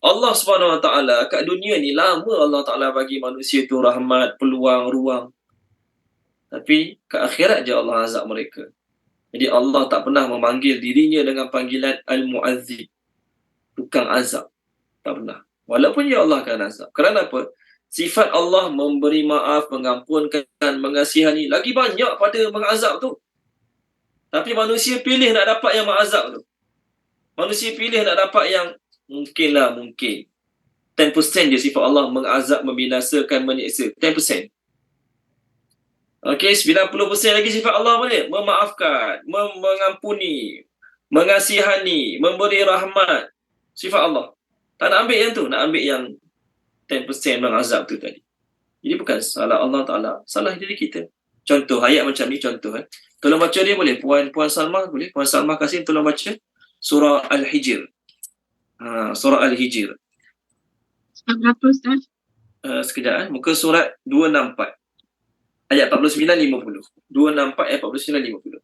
Allah SWT kat dunia ni lama Allah Ta'ala bagi manusia tu rahmat, peluang, ruang. Tapi ke akhirat je Allah azab mereka. Jadi Allah tak pernah memanggil dirinya dengan panggilan Al-Mu'adzib, tukang azab. Tak pernah. Walaupun ya Allah akan azab. Kerana apa? Sifat Allah memberi maaf, mengampunkan, mengasihani lagi banyak pada mengazab tu. Tapi manusia pilih nak dapat yang mengazab tu. Manusia pilih nak dapat yang mungkin 10% je sifat Allah mengazab, membinasakan, menyiksa. 10%. Okey, 90% lagi sifat Allah boleh memaafkan, mengampuni, mengasihani, memberi rahmat. Sifat Allah. Tak nak ambil yang tu, nak ambil yang 10% mengazab tu tadi. Jadi bukan salah Allah Ta'ala, salah diri kita. Contoh, ayat macam ni contoh. Tolong baca dia boleh? Puan Salma boleh? Puan Salma Kasim tolong baca surah Al-Hijr. Surah Al-Hijr. Apa Ustaz? Sekejap. Muka surat 264. Ayat 49-50. 264 ayat 49-50.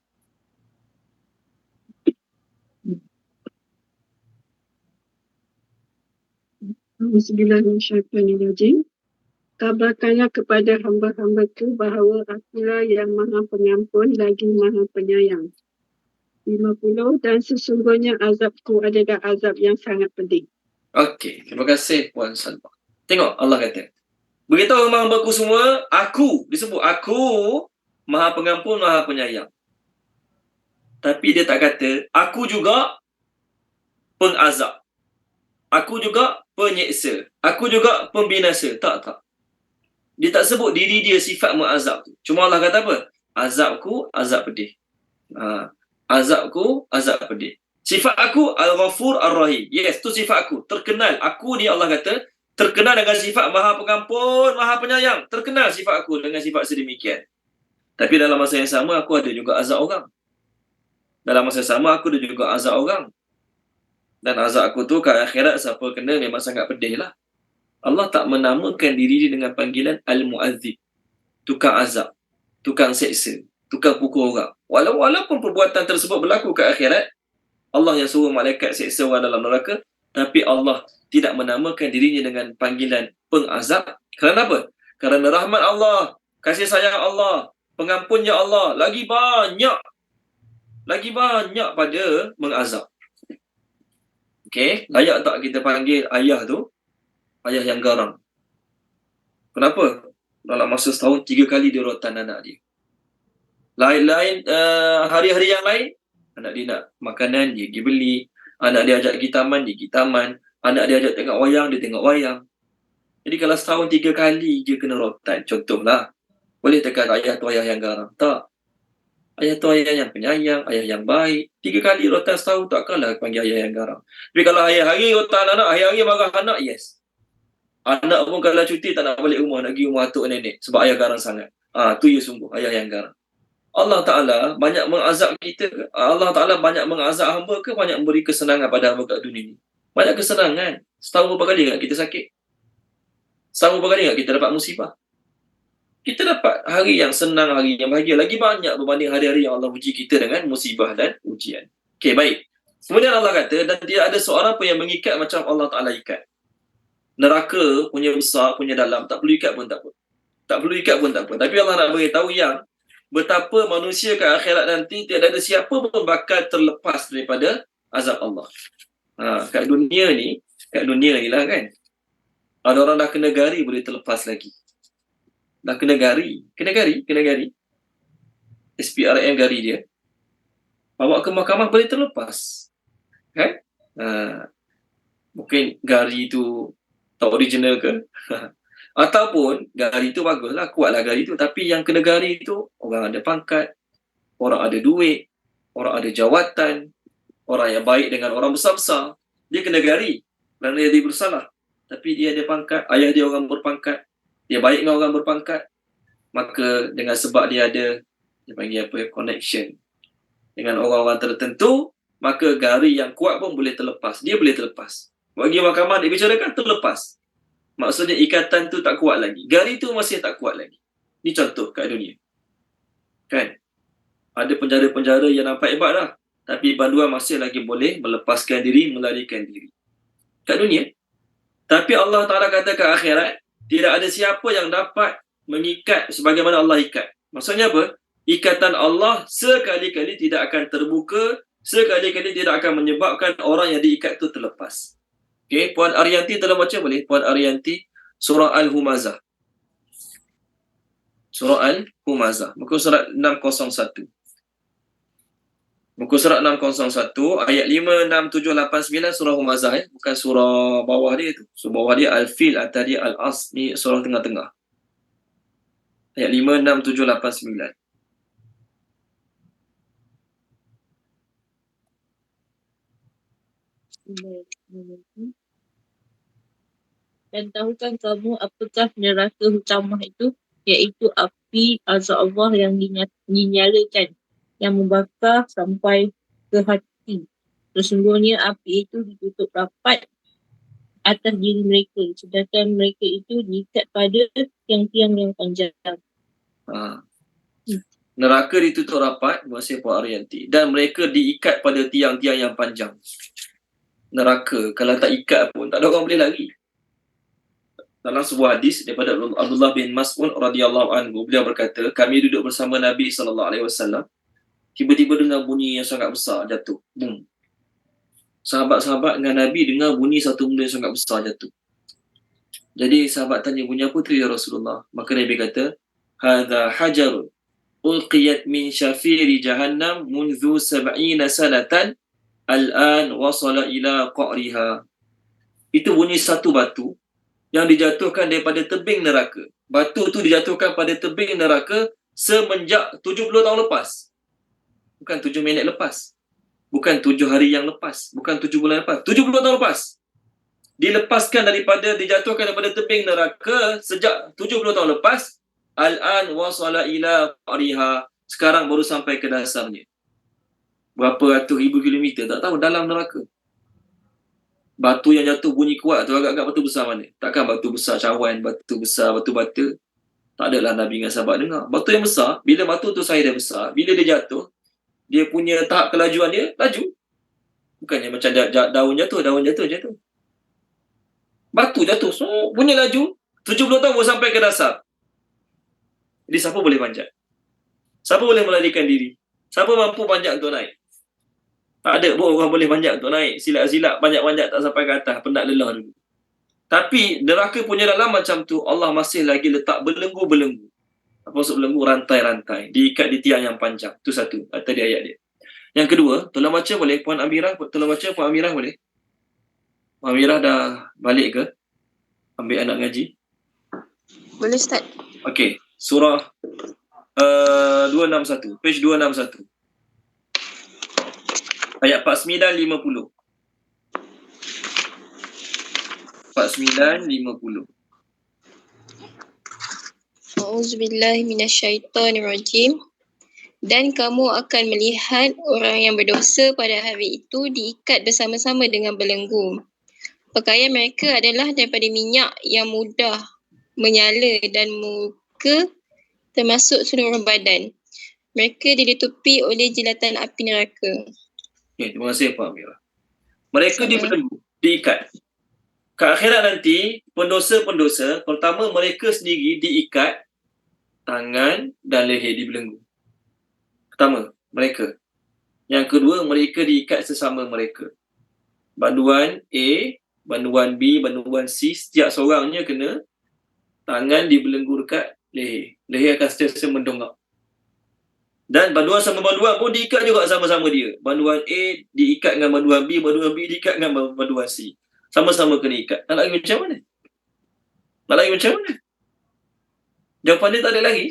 Bismillahirrahmanirrahim. Kabarkanlah kepada hamba-hambaku bahawa akulah yang maha pengampun lagi maha penyayang. 50. Dan sesungguhnya azabku adalah azab yang sangat pedih. Okey, terima kasih Puan Salma. Tengok Allah kata, beritahu hamba-hambaku semua, aku, disebut aku maha pengampun, maha penyayang. Tapi dia tak kata, aku juga pengazab. Aku juga penyeksa. Aku juga pembinasa. Tak. Dia tak sebut diri dia sifat mengazab tu. Cuma Allah kata apa? Azabku, azab pedih. Azabku, azab pedih. Sifat aku, Al-Ghafur Ar-Rahim. Yes, tu sifat aku. Terkenal. Aku ni Allah kata, terkenal dengan sifat maha pengampun, maha penyayang. Terkenal sifat aku dengan sifat sedemikian. Tapi dalam masa yang sama, aku ada juga azab orang. Dalam masa yang sama, aku ada juga azab orang. Dan azab aku tu ke akhirat siapa kena memang sangat pedih lah. Allah tak menamakan diri dia dengan panggilan Al-Mu'adzib, tukang azab, tukang seksa, tukang pukul orang. Walaupun perbuatan tersebut berlaku ke akhirat, Allah yang suruh malaikat seksa orang dalam neraka, tapi Allah tidak menamakan dirinya dengan panggilan pengazab. Kerana apa? Kerana rahmat Allah, kasih sayang Allah, pengampunnya Allah lagi banyak pada mengazab. Okey, layak tak kita panggil ayah tu ayah yang garang? Kenapa? Dalam masa setahun 3 kali dia rotan anak dia. Lain-lain hari-hari yang lain, anak dia nak makanan, dia pergi beli. Anak dia ajak pergi taman, dia pergi taman. Anak dia ajak tengok wayang, dia tengok wayang. Jadi kalau setahun 3 kali dia kena rotan, contohlah, boleh tekan ayah tu ayah yang garang? Tak. Ayah tu ayah yang penyayang, ayah yang baik. 3 kali rotan setahun takkanlah panggil ayah yang garang. Tapi kalau hari-hari rotan anak, hari-hari marah anak, yes. Anak pun kalau cuti tak nak balik rumah, nak pergi rumah atuk nenek sebab ayah garang sangat. Tu ya sungguh ayah yang garang. Allah Ta'ala banyak mengazab kita ke? Allah Ta'ala banyak mengazab hamba ke banyak memberi kesenangan pada hamba kat dunia ni? Banyak kesenangan. Setahun berapa kali tak kita sakit? Setahun berapa kali tak kita dapat musibah? Kita dapat hari yang senang, hari yang bahagia lagi banyak berbanding hari-hari yang Allah uji kita dengan musibah dan ujian. Okey, baik. Kemudian Allah kata, dan tidak ada seorang pun yang mengikat macam Allah Ta'ala ikat. Neraka punya besar, punya dalam, tak perlu ikat pun tak apa. Tak perlu ikat pun tak apa. Tapi Allah nak beritahu yang betapa manusia ke akhirat nanti tidak ada siapa pun bakal terlepas daripada azab Allah. Kat dunia ni lah kan. Ada orang dah kena gari boleh terlepas lagi. Dah kena gari. SPRM gari dia. Bawa ke mahkamah boleh terlepas. Kan? Mungkin gari tu tak original ke? Ataupun gari tu baguslah, kuatlah gari tu. Tapi yang kena gari tu, orang ada pangkat, orang ada duit, orang ada jawatan, orang yang baik dengan orang besar-besar. Dia kena gari kerana dia bersalah. Tapi dia ada pangkat, ayah dia orang berpangkat, dia baik dengan orang berpangkat. Maka dengan sebab dia ada, dia panggil apa, connection dengan orang-orang tertentu, maka gari yang kuat pun boleh terlepas. Dia boleh terlepas. Bagi mahkamah dibicarakan terlepas. Maksudnya ikatan tu tak kuat lagi. Gari tu masih tak kuat lagi. Ini contoh kat dunia. Kan? Ada penjara-penjara yang nampak hebat dah. Tapi banduan masih lagi boleh melepaskan diri, melarikan diri. Kat dunia. Tapi Allah Ta'ala kata kat akhirat, tidak ada siapa yang dapat mengikat sebagaimana Allah ikat. Maksudnya apa? Ikatan Allah sekali-kali tidak akan terbuka, sekali-kali tidak akan menyebabkan orang yang diikat itu terlepas. Okey, Puan Arianti tolong baca boleh? Puan Arianti, surah Al-Humazah. Surah Al-Humazah, muka surat 601. Muka surat 601, ayat 5, 6, 7, 8, 9, surah Humazah. Bukan surah bawah dia tu. Surah bawah dia Al-Fil, atas dia Al-As. Ni surah tengah-tengah. Ayat 5, 6, 7, 8, 9. Dan tahukah kamu apakah neraka utama itu? Iaitu api azab Allah yang dinyalakan, yang membakar sampai ke hati. Sesungguhnya api itu ditutup rapat atas diri mereka, sedangkan mereka itu diikat pada tiang-tiang yang panjang. Neraka ditutup rapat, maksudnya Puan Arianti, dan mereka diikat pada tiang-tiang yang panjang. Neraka, kalau tak ikat pun, tak ada orang boleh lari. Dalam sebuah hadis daripada Abdullah bin Mas'ud radhiyallahu anhu, beliau berkata, kami duduk bersama Nabi SAW, tiba-tiba dengar bunyi yang sangat besar jatuh. Boom. Sahabat-sahabat dengan Nabi dengar bunyi satu benda yang sangat besar jatuh. Jadi sahabat tanya, bunyi apa tu ya Rasulullah? Maka Nabi kata, hadza hajar ulqiyat min syafiri jahannam munzu 70 sanatan al-an wasala ila qa'riha. Itu bunyi satu batu yang dijatuhkan daripada tebing neraka. Batu tu dijatuhkan pada tebing neraka semenjak 70 tahun lepas. Bukan 7 minit lepas. Bukan 7 hari yang lepas. Bukan 7 bulan lepas. 70 tahun lepas. Dilepaskan daripada, dijatuhkan daripada tebing neraka sejak 70 tahun lepas. Al-an wasala ila qariha. Sekarang baru sampai ke dasarnya. Berapa ratus ribu kilometer, tak tahu, dalam neraka. Batu yang jatuh bunyi kuat tu agak-agak batu besar mana? Takkan batu besar cawan, batu besar, batu bata. Tak adalah Nabi dengan sahabat dengar. Batu yang besar, bila batu tu saiz dia besar, bila dia jatuh, dia punya tahap kelajuan dia laju. Bukannya macam daun jatuh. Batu jatuh, so punya laju, 70 tahun baru sampai ke dasar. Jadi siapa boleh panjat? Siapa boleh melarikan diri? Siapa mampu panjat untuk naik? Tak ada pun orang boleh panjat untuk naik. Silap-silap, panjat-panjat tak sampai ke atas. Penat lelah dulu. Tapi neraka punya dalam macam tu, Allah masih lagi letak belenggu-belenggu. Apa maksud belenggu? Rantai-rantai. Diikat di tiang yang panjang. Itu satu. Atas di ayat dia. Yang kedua, tolong baca boleh? Puan Amirah, tolong baca. Puan Amirah boleh? Puan Amirah dah balik ke? Ambil anak ngaji? Boleh, Ustaz. Okey. Surah 261. Page 261. Ayat 49-50. 49-50. A'udzubillahi minasyaitonirrajim. Dan kamu akan melihat orang yang berdosa pada hari itu diikat bersama-sama dengan belenggu. Pakaian mereka adalah daripada minyak yang mudah menyala dan muka termasuk seluruh badan. Mereka dilitupi oleh jilatan api neraka. Okay, terima kasih Pak Amirah. Mereka dibelenggu, diikat. Ke akhirat nanti, pendosa-pendosa, pertama mereka sendiri diikat tangan dan leher dibelenggu. Pertama, mereka. Yang kedua, mereka diikat sesama mereka. Banduan A, banduan B, banduan C, setiap seorangnya kena tangan dibelenggu dekat leher. Leher akan sentiasa mendongak. Dan banduan sama banduan pun diikat juga sama-sama dia. Banduan A diikat dengan banduan B diikat dengan banduan C. Sama-sama kena ikat. Nak lagi macam mana? Jawapan dia tak ada lagi.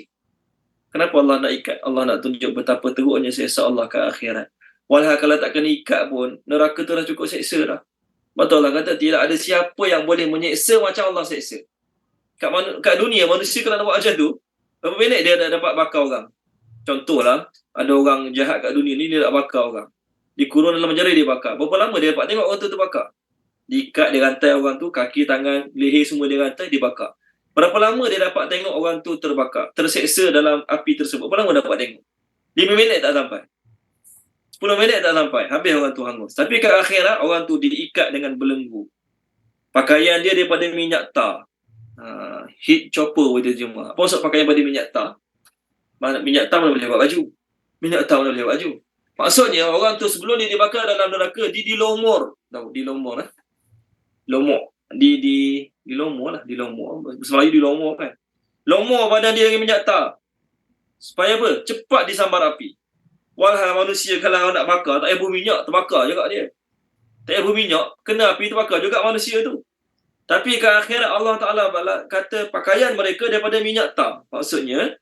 Kenapa Allah nak ikat? Allah nak tunjuk betapa teruknya seksa Allah ke akhirat. Walau kalau tak kena ikat pun, neraka tu dah cukup seksa dah. Betul Allah kata, tidak ada siapa yang boleh menyeksa macam Allah seksa. Kat dunia, manusia kalau nak buat macam tu, berapa minit dia dah dapat bakar orang? Contohlah, ada orang jahat kat dunia ni, dia nak bakar orang. Dikurung dalam penjara, dia bakar. Berapa lama dia dapat tengok orang tu terbakar? Diikat, dia rantai orang tu, kaki, tangan, leher semua dia rantai, dia bakar. Berapa lama dia dapat tengok orang tu terbakar, terseksa dalam api tersebut? Berapa lama dapat tengok? 5 minit tak sampai. 10 minit tak sampai. Habis orang tu hangus. Tapi kat akhirat, orang tu diikat dengan belenggu. Pakaian dia daripada minyak tar. Heat chopper boleh terjemah. Apa maksud pakaian daripada minyak tar? minyak tar mana boleh buat baju. Minyak tar mana boleh buat baju. Maksudnya orang tu sebelum dia dibakar dalam neraka, dia dilomor. Tahu dilomor lah. Lomor. Dilomor lah. Dilomor. Sebab dilomor kan. Lomor badan dia dengan minyak tar. Supaya apa? Cepat disambar api. Walhal manusia kalau nak bakar, tak payah berminyak, terbakar juga dia. Tak payah berminyak, kena api, terbakar juga manusia tu. Tapi ke akhirat Allah Ta'ala kata pakaian mereka daripada minyak tar. Maksudnya,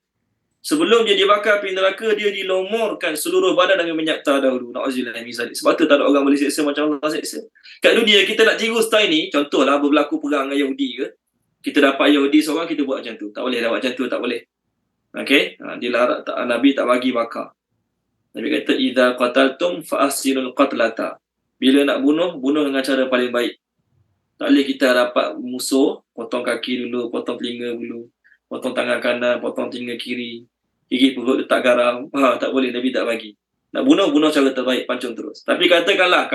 sebelum dia dibakar api neraka, dia dilomorkan seluruh badan dengan minyak tar dahulu. Na'udzubillah min zalik. Sebab tu tak ada orang boleh seksa macam Allah seksa. Kat dunia kita nak tiru style ni, contohlah berlaku perang dengan Yahudi ke, kita dapat Yahudi seorang, kita buat macam tu. Tak boleh dapat macam tu, tak boleh. Okey, dilarang, Nabi tak bagi bakar. Nabi kata idza qataltum fa ahsinul qatlata. Bila nak bunuh dengan cara paling baik. Tak boleh kita dapat musuh, potong kaki dulu, potong telinga dulu, potong tangan kanan, potong telinga kiri, gigit perut letak garam. Tak boleh, Nabi tak bagi. Nak bunuh cara terbaik, pancung terus. Tapi katakanlah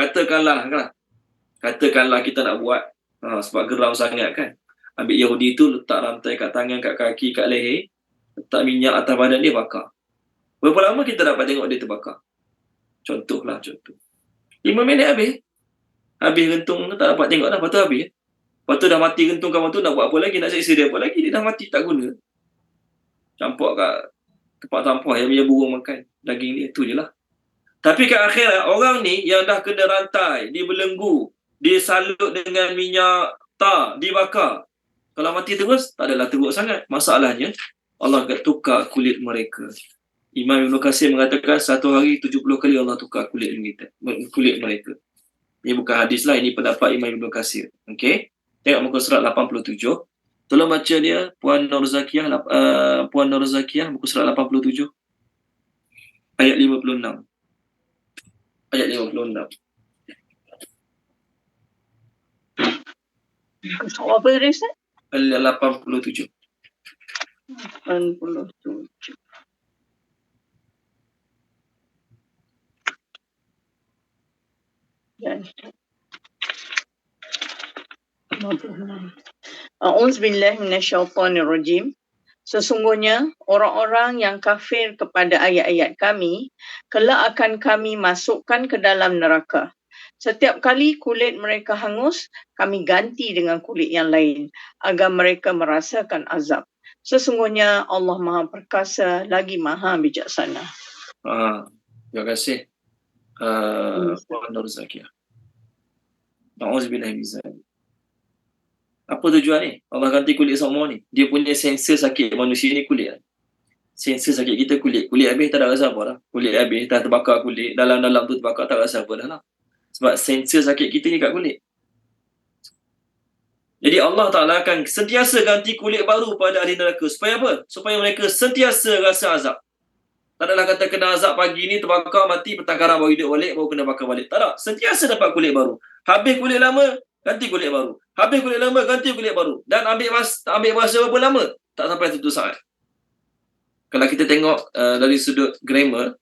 kita nak buat, sebab geram sangat kan. Ambil Yahudi tu, letak rantai kat tangan, kat kaki, kat leher, letak minyak atas badan dia, bakar. Berapa lama kita dapat tengok dia terbakar? Contoh. 5 minit habis. Habis gentung, tak dapat tengok dah. Lepas tu habis. Lepas tu dah mati gentung kawan tu, nak buat apa lagi? Nak seksa dia apa lagi? Dia dah mati, tak guna. Campak kat tempat sampah yang dia burung makan daging dia, tu je lah. Tapi kat akhirat, orang ni yang dah kena rantai, dibelenggu, disalut dengan minyak tar, dibakar. Kalau mati terus, tak adalah teruk sangat. Masalahnya, Allah akan tukar kulit mereka. Imam Ibn Katsir mengatakan satu hari 70 kali Allah tukar kulit mereka. Ini bukan hadis lah, ini pendapat Imam Ibn Katsir. Okey. Tengok muka surat 87. Tolong baca dia Puan Nur Zakiyah, muka surat 87. Ayat 56. Ayat 56. Apa tadi Ustaz? 87. 87. A'udzubillahi minasyaitonirrajim. Sesungguhnya orang-orang yang kafir kepada ayat-ayat kami kelak akan kami masukkan ke dalam neraka. Setiap kali kulit mereka hangus, kami ganti dengan kulit yang lain agar mereka merasakan azab. Sesungguhnya Allah Maha Perkasa lagi Maha Bijaksana. Terima kasih. Puan Nur Zakiyah. Na'udzubillah min zalik. Apa tujuan ni? Allah ganti kulit semua ni. Dia punya sensor sakit manusia ni kulit. Sensor sakit kita kulit. Kulit habis tak ada rasa apa dah. Kulit habis dah terbakar kulit. Dalam-dalam tu terbakar tak rasa apa dah lah. Sebab sensor sakit kita ni kat kulit. Jadi Allah Ta'ala akan sentiasa ganti kulit baru pada ahli neraka. Supaya apa? Supaya mereka sentiasa rasa azab. Tak adalah kata kena azab pagi ni, terbakar, mati, petang karam baru hidup balik, baru kena bakar balik. Tak ada. Sentiasa dapat kulit baru. Habis kulit lama, ganti kulit baru. Habis kulit lama, ganti kulit baru. Dan ambil masa berapa lama? Tak sampai satu saat. Kalau kita tengok dari sudut grammar,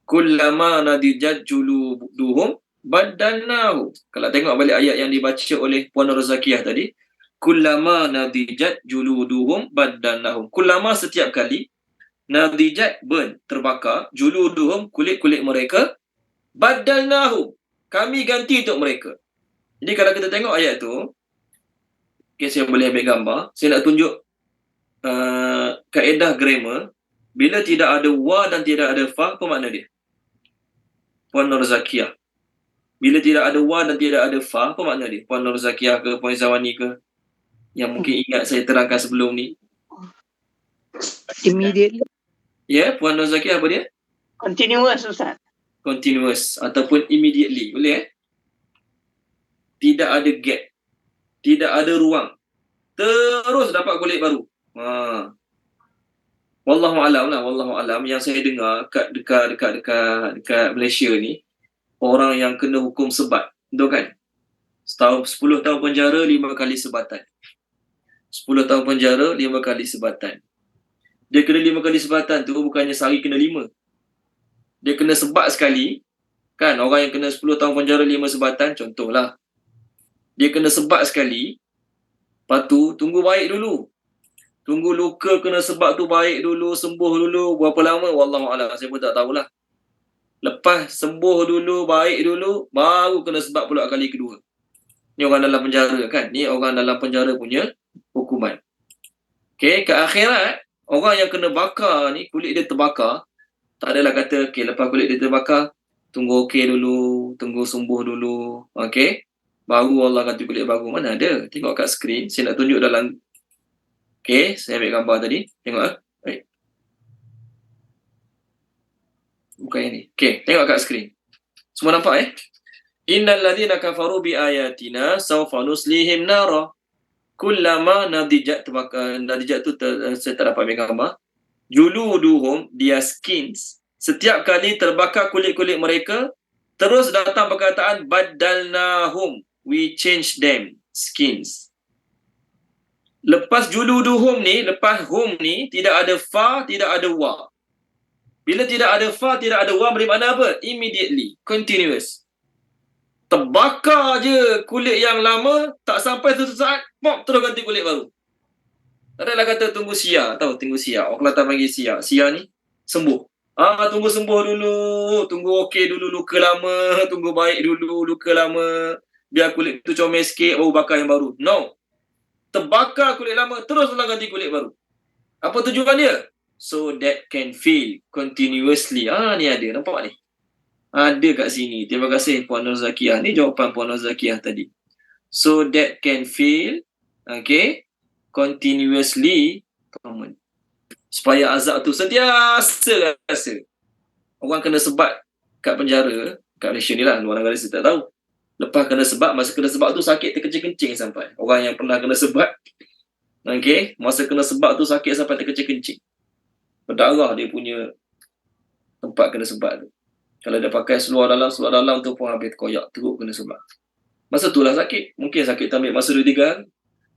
kullama nadijat juluduhum badalnahu. Kalau tengok balik ayat yang dibaca oleh Puan Nur Zakiyah tadi, kullama nadijat juluduhum badalnahum. Kullama setiap kali, nadijat burn, terbakar, juluduhum kulit-kulit mereka, badalnahum, kami ganti untuk mereka. Jadi kalau kita tengok ayat tu, okay, saya boleh ambil gambar. Saya nak tunjuk kaedah grammar. Bila tidak ada wa dan tidak ada fa, apa makna dia? Puan Nur Zakiyah. Bila tidak ada wa dan tidak ada fa, apa makna dia? Puan Nur Zakiyah ke, Puan Zawani ke? Yang mungkin ingat saya terangkan sebelum ni. Immediately. Ya, Puan Nur Zakiyah apa dia? Continuous Ustaz. Continuous ataupun immediately. Boleh Tidak ada gap. Tidak ada ruang. Terus dapat kulit baru. Wallahu alam lah, wallahu alam. Yang saya dengar dekat Malaysia ni, orang yang kena hukum sebat, betul kan? 10 tahun penjara, 5 kali sebatan. 10 tahun penjara, 5 kali sebatan. Dia kena 5 kali sebatan tu bukannya sehari kena 5. Dia kena sebat sekali. Kan orang yang kena 10 tahun penjara 5 sebatan, contohlah. Dia kena sebat sekali. Lepas tu tunggu baik dulu. Tunggu luka kena sebab tu baik dulu, sembuh dulu, berapa lama? Wallahualam, saya pun tak tahulah. Lepas sembuh dulu, baik dulu, baru kena sebab pula kali kedua. Ni orang dalam penjara kan? Ni orang dalam penjara punya hukuman. Okey, ke akhirat, orang yang kena bakar ni, kulit dia terbakar, tak adalah kata, okey, lepas kulit dia terbakar, tunggu okey dulu, tunggu sembuh dulu, okey? Baru Allah ganti kulit baru. Mana ada? Tengok kat skrin, saya nak tunjuk dalam. Okey, saya ambil gambar tadi. Tengok ah. Baik. Bukan yang ni. Okey, tengok kat skrin. Semua nampak Innal ladzina kafaru bi ayatina sawfa nuslihim nara kullama nadijat tu saya tak dapat ambil gambar. Juluduhum, dia skins, setiap kali terbakar kulit-kulit mereka, terus datang perkataan badalnahum, we change them, skins. Lepas juluduhum ni, lepas hum ni, tidak ada fa, tidak ada wa. Bila tidak ada fa, tidak ada wa, bermakna apa? Immediately, continuous. Terbakar je kulit yang lama, tak sampai satu saat, pop, terus ganti kulit baru. Tak adalah kata tunggu siar, tahu tunggu siar. Orang Kelantan panggil siar. Siar ni sembuh. Tunggu sembuh dulu, tunggu okey dulu luka lama, tunggu baik dulu luka lama, biar kulit tu comel sikit, baru bakar yang baru. No. Terbakar kulit lama, teruslah ganti kulit baru. Apa tujuan dia? So that can feel continuously. Ni ada, nampak ni? Ada kat sini. Terima kasih Puan Nur Zakiah. Ni jawapan Puan Nur Zakiah tadi. So that can feel, okay, continuously common. Supaya azab tu sentiasa rasa. Orang kena sebat kat penjara, kat Malaysia ni lah, luar negara saya tak tahu. Lepas kena sebat, masa kena sebat tu sakit terkencing-kencing sampai. Orang yang pernah kena sebat, okay, masa kena sebat tu sakit sampai terkencing-kencing. Berdarah dia punya tempat kena sebat tu. Kalau dia pakai seluar dalam tu pun habis koyak, teruk kena sebat. Masa tu lah sakit. Mungkin sakit tak ambil masa 2-3 hari.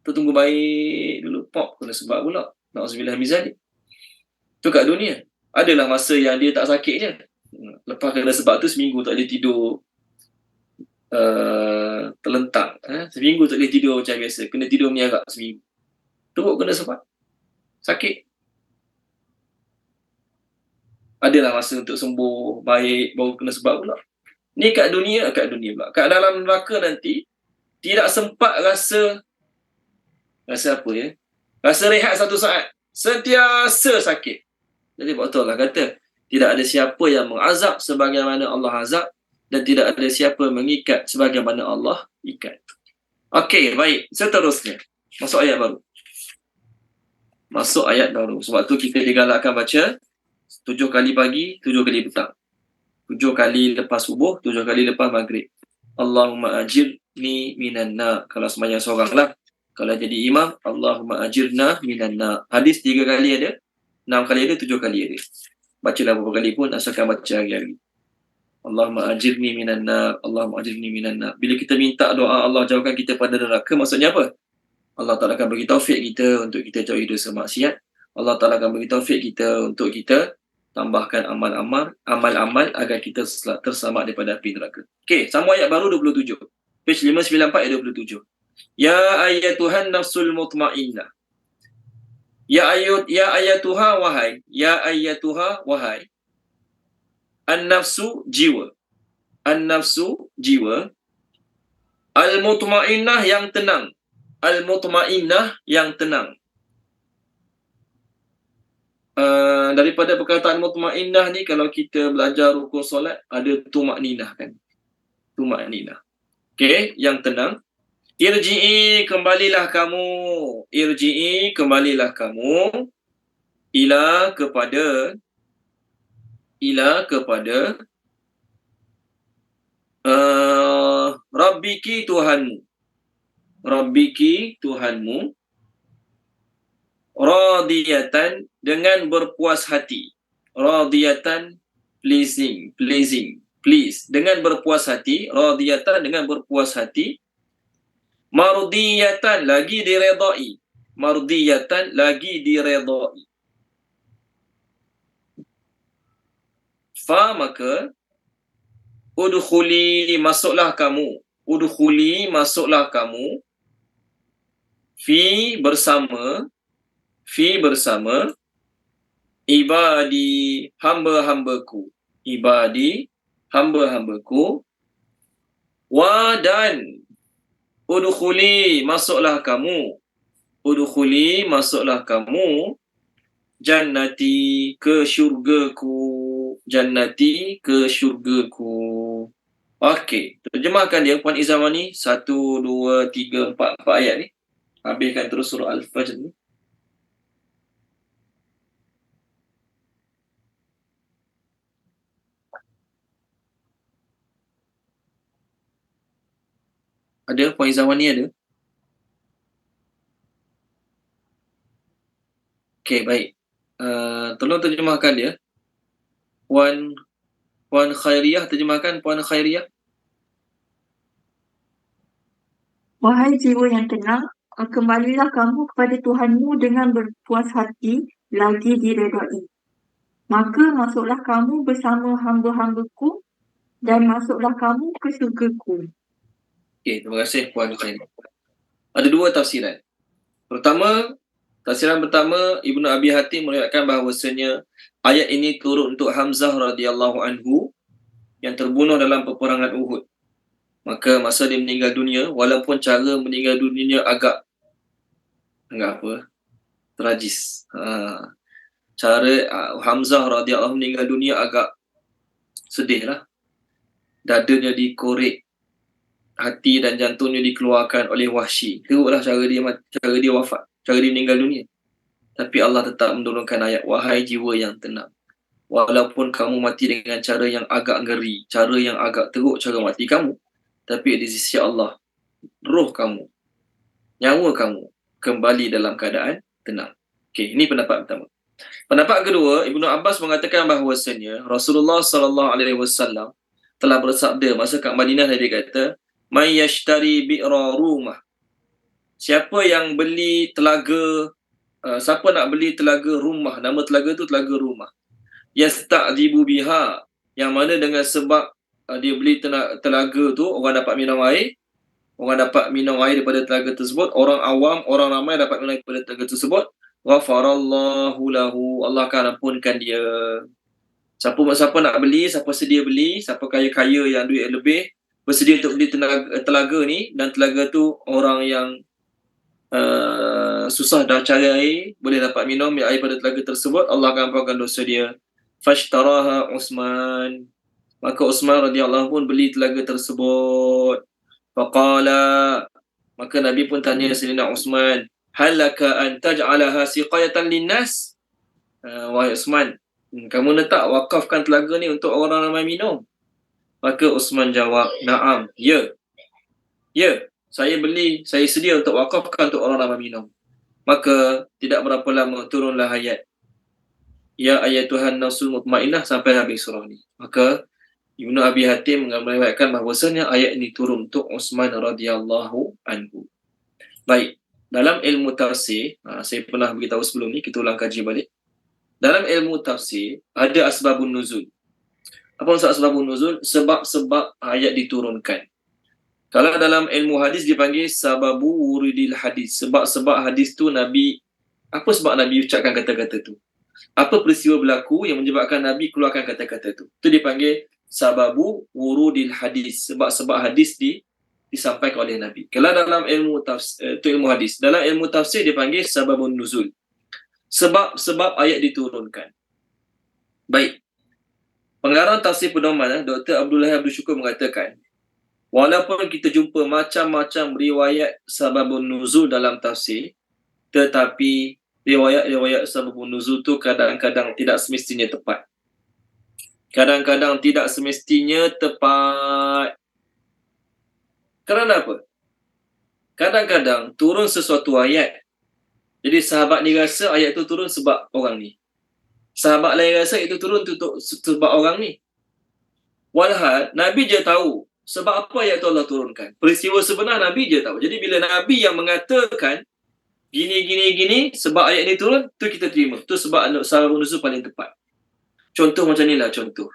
Tu tunggu baik dulu, pop, kena sebat pula. Na'udzubillah min zalik. Tu kat dunia. Adalah masa yang dia tak sakit je. Lepas kena sebat tu, seminggu tak boleh tidur terlentang. Seminggu tak boleh tidur macam biasa. Kena tidur menyarak seminggu. Teruk kena sebat. Sakit. Adalah masa untuk sembuh, baik, baru kena sebab pula. Ni kat dunia pula. Kat dalam neraka nanti, tidak sempat rasa apa rasa rehat satu saat. Sentiasa sakit. Jadi betul lah kata, tidak ada siapa yang mengazab sebagaimana Allah azab, dan tidak ada siapa mengikat sebagaimana Allah ikat. Okey, baik. Seterusnya, masuk ayat baru. Sebab tu kita digalakkan baca 7 kali pagi, 7 kali petang. 7 kali lepas subuh, 7 kali lepas maghrib. Allahumma ajirni minan nar. Kalau sembahyang seorang lah. Kalau jadi imam, Allahumma ajirna minan nar. Hadis 3 kali ada, 6 kali ada, 7 kali ada. Bacalah berapa kali pun, asalkan baca hari-hari. Allahumma ajirni minan nar, Allahumma ajirni minan nar. Bila kita minta doa Allah jauhkan kita pada neraka, maksudnya apa? Allah Ta'ala akan bagi taufik kita untuk kita jauhi dosa maksiat. Allah Ta'ala akan bagi taufik kita untuk kita tambahkan amal-amal agar kita terselamat daripada api neraka. Okey, sambung ayat baru 27. Page 594 ayat 27. Ya ayyatuhan nafsul mutmainnah. Ya ayyatuha wahai. Ya ayyatuha wahai. An-nafsu jiwa. An-nafsu jiwa. Al-mutmainnah yang tenang. Al-mutmainnah yang tenang. Daripada perkataan mutmainnah ni, kalau kita belajar rukun solat, ada tumakninah kan. Tumakninah. Okey, yang tenang. Irji'i, kembalilah kamu. Irji'i, kembalilah kamu. Ila kepada Rabbiki Tuhanmu. Rabbiki Tuhanmu. Radiyatan, dengan berpuas hati. Radiyatan, pleasing, please. Dengan berpuas hati. Radiyatan, dengan berpuas hati. Mardiyatan, lagi diredai. Mardiyatan, lagi diredai. Fa, maka udkhuli, masuklah kamu. Udkhuli, masuklah kamu. Fi, bersama. fi bersama ibadi hamba-hambaku, ibadi hamba-hambaku, wa dan udkhuli masuklah kamu, udkhuli masuklah kamu, jannati ke syurgaku, jannati ke syurgaku. Okey, terjemahkan dia Puan Izamani 1, 2, 3, 4 ayat ni. Habiskan terus surah Al-Fajr ni. Ada Puan Izamani ada? Okey, baik. Tolong terjemahkan dia. Puan Khairiyah, terjemahkan Puan Khairiyah. Wahai jiwa yang tenang, kembalilah kamu kepada Tuhanmu dengan berpuas hati lagi diredai. Maka masuklah kamu bersama hamba-hambaku dan masuklah kamu ke syurgaku. Okey, terima kasih Puan Khairiyah. Ada dua tafsiran. Tafsiran pertama, Ibnu Abi Hatim meriwayatkan bahawasanya ayat ini turun untuk Hamzah radhiyallahu anhu yang terbunuh dalam peperangan Uhud. Maka masa dia meninggal dunia, walaupun cara meninggal dunianya agak tragis. Cara Hamzah radhiyallahu meninggal dunia agak sedih lah. Dadanya dikorek, hati dan jantungnya dikeluarkan oleh Wahsy. Teruklah cara dia wafat, cara dia meninggal dunia. Tapi Allah tetap menurunkan ayat, wahai jiwa yang tenang, walaupun kamu mati dengan cara yang agak ngeri, cara yang agak teruk cara mati kamu, tapi di sisi Allah, roh kamu, nyawa kamu kembali dalam keadaan tenang. Okey, ini pendapat pertama. Pendapat kedua, Ibnu Abbas mengatakan bahawasanya Rasulullah sallallahu alaihi wasallam telah bersabda masa kat Madinah, dia kata, "May yashtari bi'ra rumah." Siapa yang beli telaga, siapa nak beli telaga rumah, nama telaga tu telaga rumah. Yasta'dzibu biha, yang mana dengan sebab dia beli telaga tu, orang dapat minum air, daripada telaga tersebut, orang awam, orang ramai dapat minum daripada telaga tersebut, ghafarallahu lahu, Allah akan ampunkan dia. Siapa nak beli, siapa sedia beli, siapa kaya-kaya yang duit lebih, bersedia untuk beli telaga ni, dan telaga tu orang yang susah dah cari air, boleh dapat minum air pada telaga tersebut, Allah akan ampunkan dosa dia. Fashtaraha Utsman, maka Utsman radhiyallahu pun beli telaga tersebut. Faqala, maka Nabi pun tanya Sayyidina Utsman, halaka an taj'alaha siqayatan linnas? Wahai Utsman, kamu nak tak wakafkan telaga ni untuk orang ramai minum? Maka Utsman jawab, na'am, ya, saya beli, saya sedia untuk wakafkan untuk orang ramai minum. Maka tidak berapa lama turunlah ayat, ya ayatuhan nafsul mutmainnah, sampai habis surah ni. Maka Ibnu Abi Hatim meriwayatkan bahawasanya ayat ini turun untuk Utsman radhiyallahu anhu. Baik, dalam ilmu tafsir, saya pernah beritahu sebelum ni, kita ulang kaji balik. Dalam ilmu tafsir ada asbabun nuzul. Apa maksud asbabun nuzul? Sebab-sebab ayat diturunkan. Kalau dalam ilmu hadis dipanggil sababu wurudil hadis. Sebab-sebab hadis tu Nabi, apa sebab Nabi ucapkan kata-kata tu? Apa peristiwa berlaku yang menyebabkan Nabi keluarkan kata-kata tu? Itu dipanggil sababu wurudil hadis. Sebab-sebab hadis disampaikan oleh Nabi. Kalau dalam ilmu tafsir, itu ilmu hadis. Dalam ilmu tafsir dipanggil sababun nuzul. Sebab ayat diturunkan. Baik. Pengarang tafsir pedoman, Dr. Abdullah Abdul Syukur mengatakan, walaupun kita jumpa macam-macam riwayat sababun nuzul dalam tafsir, tetapi riwayat-riwayat sababun nuzul tu kadang-kadang tidak semestinya tepat. Kadang-kadang tidak semestinya tepat. Kerana apa? Kadang-kadang turun sesuatu ayat, jadi sahabat ni rasa ayat tu turun sebab orang ni. Sahabat lain rasa itu turun untuk sebab orang ni. Walhal Nabi je tahu sebab apa ayat tu Allah turunkan. Peristiwa sebenar Nabi je tahu. Jadi bila Nabi yang mengatakan gini sebab ayat ni turun, tu kita terima. Tu sebab sababun nuzul paling tepat. Contoh macam ni lah, contoh.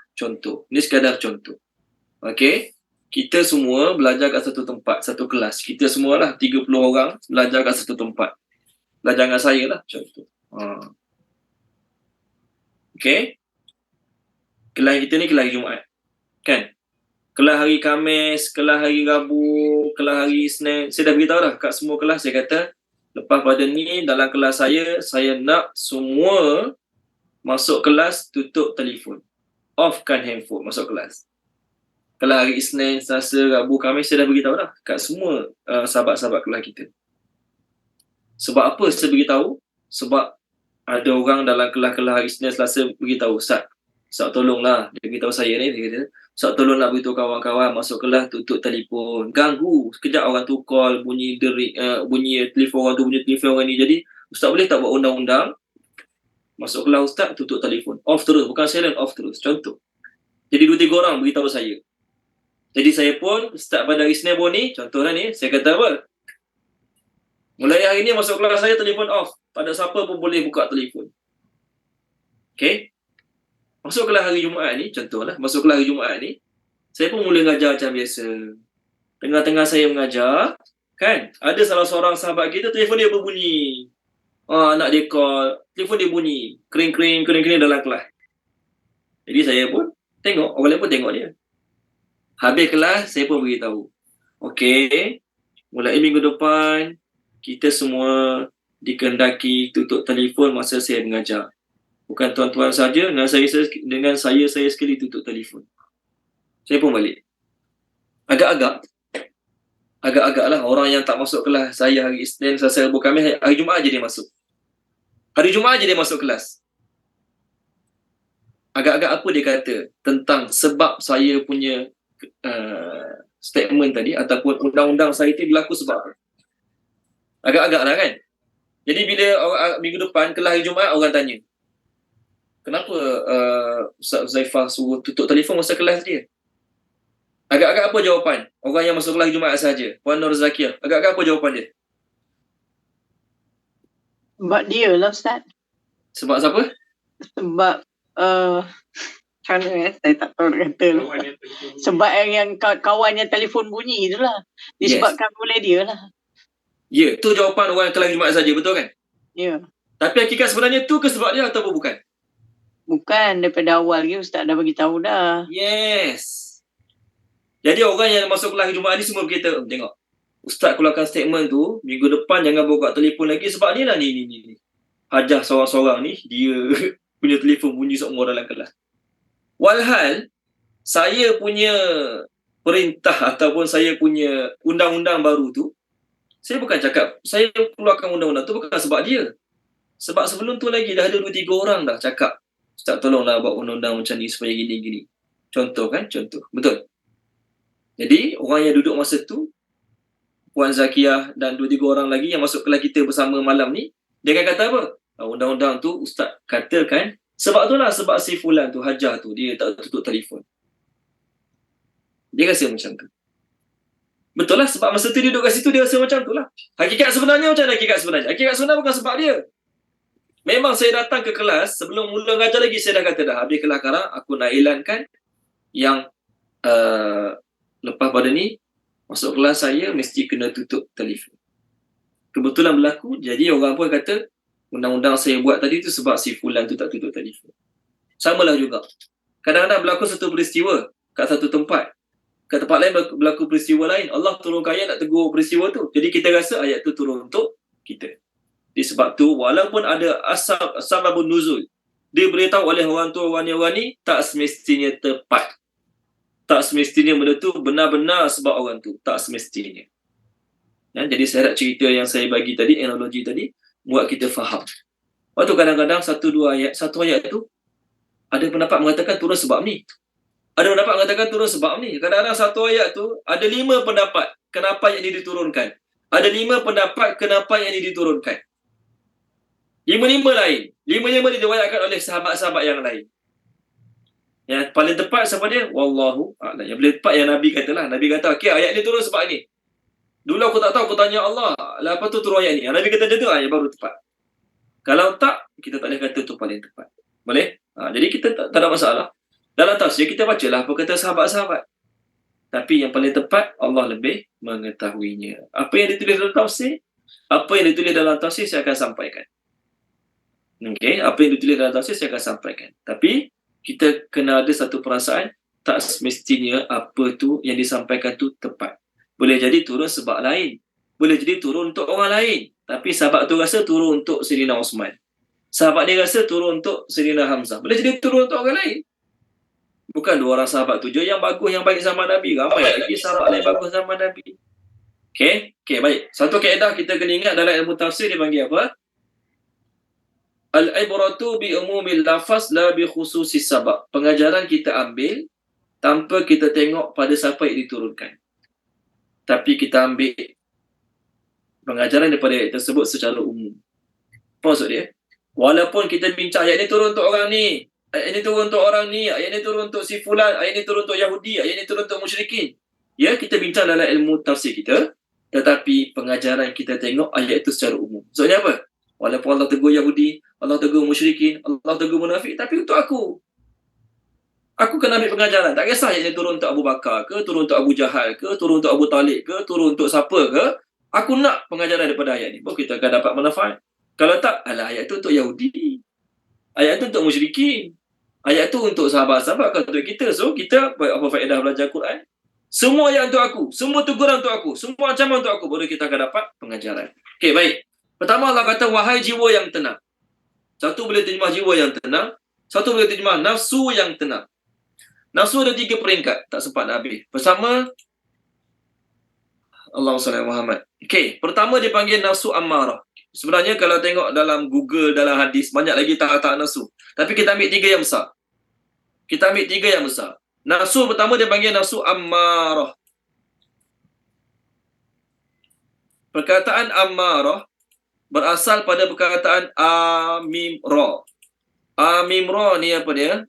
Ni sekadar contoh. Okey. Kita semua belajar kat satu tempat, satu kelas. Kita semualah 30 orang belajar kat satu tempat. Belajar dengan saya lah, contoh. Okay. Kelas kita ni kelas hari Jumaat. Kan? Kelas hari Khamis, kelas hari Rabu, kelas hari Isnin. Saya dah beritahu dah kat semua kelas. Saya kata, lepas pada ni dalam kelas saya nak semua masuk kelas tutup telefon. Offkan handphone masuk kelas. Kelas hari Isnin, Selasa, Rabu, Khamis, saya dah beritahu dah kat semua sahabat-sahabat kelas kita. Sebab apa saya beritahu? Sebab ada orang dalam kelas-kelas hari Isnin, Selasa beritahu, Ustaz tolonglah. Dia beritahu saya ni, dia kata, Ustaz tolonglah beritahu kawan-kawan masuk kelas tutup telefon. Ganggu. Sekejap orang tu call, bunyi telefon orang tu, bunyi telefon orang ni. Jadi, Ustaz boleh tak buat undang-undang? Masuk kelas Ustaz, tutup telefon. Off terus. Bukan silent, off terus. Contoh. Jadi 2-3 orang beritahu saya. Jadi saya pun, start pada hari Isnin pun ni, contohnya ni, saya kata apa? Mulai hari ni masuk kelas saya, telefon off. Tak ada siapa pun boleh buka telefon. Okay? Masuk kelas hari Jumaat ni, contohlah, masuk kelas hari Jumaat ni, saya pun mula mengajar macam biasa. Tengah-tengah saya mengajar, kan, ada salah seorang sahabat kita, telefon dia berbunyi. Anak dia call, telefon dia bunyi. Kering-kering dalam kelas. Jadi saya pun tengok, orang lain pun tengok dia. Habis kelas, saya pun beritahu. Okey, mulai minggu depan, kita semua dikehendaki tutup telefon masa saya mengajar. Bukan tuan-tuan saja, dengan saya sekali tutup telefon. Saya pun balik. Agak-agak lah orang yang tak masuk kelas saya hari Isnin, Selasa, Rabu, Khamis, hari Jumaat je dia masuk. Hari Jumaat je dia masuk kelas. Agak-agak apa dia kata tentang sebab saya punya statement tadi ataupun undang-undang saya itu berlaku sebab apa? Agak-agak lah kan. Jadi bila minggu depan kelas hari Jumaat orang tanya, kenapa Ustaz Zaifah suruh tutup telefon masa kelas dia? Agak-agak apa jawapan orang yang masuk kelas Jumaat saja? Puan Nur Zakiah, agak-agak apa jawapan dia? Sebab dia lah Ustaz. Sebab siapa? Sebab macam mana saya tak tahu nak kata lah. Sebab yang kawan yang telefon bunyi tu lah. Disebabkan oleh dia lah. Ya, tu jawapan orang kelas Jumaat saja, betul kan? Ya. Tapi hakikat sebenarnya tu ke sebab dia ataupun bukan? Bukan, daripada awal ke Ustaz dah bagi tahu dah. Yes. Jadi orang yang masuk kelas Jumaat ni semua berkata, tengok, Ustaz keluarkan statement tu, minggu depan jangan buka telefon lagi sebab ni lah ni. Hajah seorang-seorang ni, dia punya telefon bunyi semua dalam kelas. Walhal, saya punya perintah ataupun saya punya undang-undang baru tu, saya bukan cakap, saya keluarkan undang-undang tu bukan sebab dia. Sebab sebelum tu lagi dah ada 2-3 orang dah cakap, Ustaz tolonglah buat undang-undang macam ni supaya gini-gini. Contoh kan, contoh. Betul? Jadi, orang yang duduk masa tu, Puan Zakiah dan 2-3 orang lagi yang masuk kelas kita bersama malam ni, dia akan kata apa? Undang-undang tu Ustaz katakan, sebab tu lah, sebab si fulan tu, Hajah tu, dia tak tutup telefon. Dia rasa macam tu. Betul lah, sebab masa tu dia duduk kat situ, dia rasa macam tu lah. Hakikat sebenarnya macam mana hakikat sebenarnya? Hakikat sebenarnya bukan sebab dia. Memang saya datang ke kelas, sebelum mula mengajar lagi, saya dah kata dah, habis kelas sekarang, aku nak elankan yang lepas pada ni, masuk kelas saya mesti kena tutup telefon. Kebetulan berlaku, jadi orang pun kata, undang-undang saya buat tadi tu sebab si fulan tu tak tutup telefon. Samalah juga. Kadang-kadang berlaku satu peristiwa kat satu tempat. Kat tempat lain berlaku peristiwa lain. Allah turunkan ayat nak tegur peristiwa tu. Jadi kita rasa ayat tu turun untuk kita. Disebab tu, walaupun ada asbabun nuzul, dia beritahu oleh orang tu, orang ni, tak semestinya tepat. Tak semestinya benda tu benar-benar sebab orang tu. Tak semestinya. Ya, jadi saya nak cerita yang saya bagi tadi, analogi tadi, buat kita faham. Waktu kadang-kadang satu ayat tu, ada pendapat mengatakan turun sebab ni. Ada pendapat mengatakan turun sebab ni. Kadang-kadang satu ayat tu, ada 5 pendapat kenapa yang ini diturunkan. Ada 5 pendapat kenapa yang ini diturunkan. 5 lain. 5 diriwayatkan oleh sahabat-sahabat yang lain. Yang paling tepat siapa dia? Wallahu a'lam. Yang paling tepat yang Nabi katalah. Nabi kata, okey, ayat ni turun sebab ni. Dulu aku tak tahu, aku tanya Allah, apa tu turun ayat ni? Nabi kata dia tu, ayat baru tepat. Kalau tak, kita tak boleh kata tu paling tepat. Boleh? Jadi kita tak ada masalah. Dalam tafsir, kita bacalah apa kata sahabat-sahabat. Tapi yang paling tepat, Allah lebih mengetahuinya. Apa yang ditulis dalam tafsir, saya akan sampaikan. Okey, apa yang ditulis dalam tafsir saya akan sampaikan. Tapi kita kena ada satu perasaan, tak semestinya apa tu yang disampaikan tu tepat. Boleh jadi turun sebab lain. Boleh jadi turun untuk orang lain. Tapi sahabat tu rasa turun untuk Sayyidina Osman. Sahabat dia rasa turun untuk Sayyidina Hamzah. Boleh jadi turun untuk orang lain. Bukan dua orang sahabat tu je yang bagus, yang baik zaman Nabi. Ramai lagi sahabat lain bagus zaman Nabi. Okey, baik. Satu kaedah kita kena ingat dalam ilmu tafsir dia panggil apa? Al-ibratu bi umumil lafaz la bi khususis sabab. Pengajaran kita ambil tanpa kita tengok pada siapa yang diturunkan. Tapi kita ambil pengajaran daripada ayat tersebut secara umum. Apa maksud dia? Walaupun kita bincang ayat ni turun untuk orang ni, ayat ni turun untuk orang ni, ayat ni turun untuk si fulan, ayat ni turun untuk Yahudi, ayat ni turun untuk musyrikin. Ya, kita bincang dalam ilmu tafsir kita, tetapi pengajaran kita tengok ayat itu secara umum. Maksudnya apa? Walaupun Allah tegur Yahudi, Allah tegur musyrikin, Allah tegur munafik, tapi untuk aku kena ambil pengajaran. Tak kisah ayat ni turun untuk Abu Bakar ke, turun untuk Abu Jahal ke, turun untuk Abu Talib ke, turun untuk siapa ke, aku nak pengajaran daripada ayat ni. Baru kita akan dapat manfaat. Kalau tak, ayat tu untuk Yahudi, ayat tu untuk musyrikin, ayat tu untuk sahabat-sahabat, kalau untuk kita. So, kita apa faedah belajar Quran? Semua ayat untuk aku, semua teguran untuk aku, semua ancaman untuk aku, baru kita akan dapat pengajaran. Okey, baik. Pertama Allah kata, wahai jiwa yang tenang. Satu boleh terjemah jiwa yang tenang, satu boleh terjemah nafsu yang tenang. Nafsu ada 3 peringkat, tak sempat nak habis. Pertama, Allahumma salli ala Muhammad. Okey, pertama dia panggil nafsu ammarah. Sebenarnya kalau tengok dalam Google, dalam hadis, banyak lagi tahap-tahap nafsu. Tapi kita ambil 3 yang besar. Nafsu pertama dia panggil nafsu ammarah. Perkataan ammarah berasal pada perkataan amimra. Amimra ni apa dia?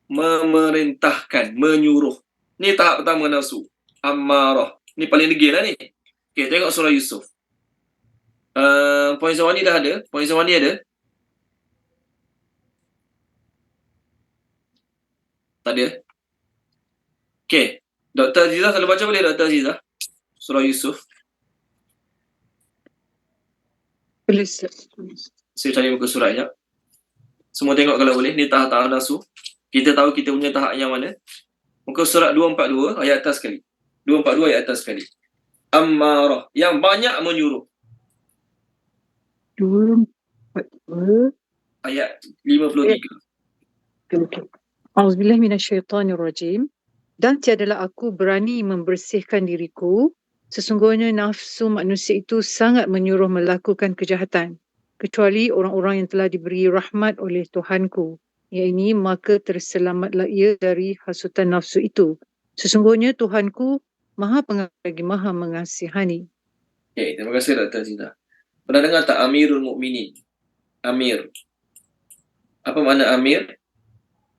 Memerintahkan, menyuruh. Ni tahap pertama nafsu. Ammarah. Ni paling degil lah ni. Okey, tengok surah Yusuf. Puan Zawani dah ada? Puan Zawani ada? Tak ada? Okey. Dr. Azizah selalu baca boleh Dr. Azizah? Surah Yusuf. Boleh. Saya cari muka surat sekejap. Semua tengok kalau boleh. Ni tahap-tahap nafsu. Kita tahu kita punya tahap yang mana. Muka surat 242 ayat atas sekali. 242 ayat atas sekali. Ammarah. Yang banyak menyuruh. 242 ayat 53. Okay. Auzubillahi minasyaitonirrajim. Dan tiadalah aku berani membersihkan diriku, sesungguhnya nafsu manusia itu sangat menyuruh melakukan kejahatan, kecuali orang-orang yang telah diberi rahmat oleh Tuhanku. Iaitu maka terselamatlah ia dari hasutan nafsu itu. Sesungguhnya Tuhanku Maha Pengampun lagi Maha Mengasihani. Okay, terima kasih Dr. Zina. Pernah dengar tak Amirul Mukminin? Amir. Apa makna Amir?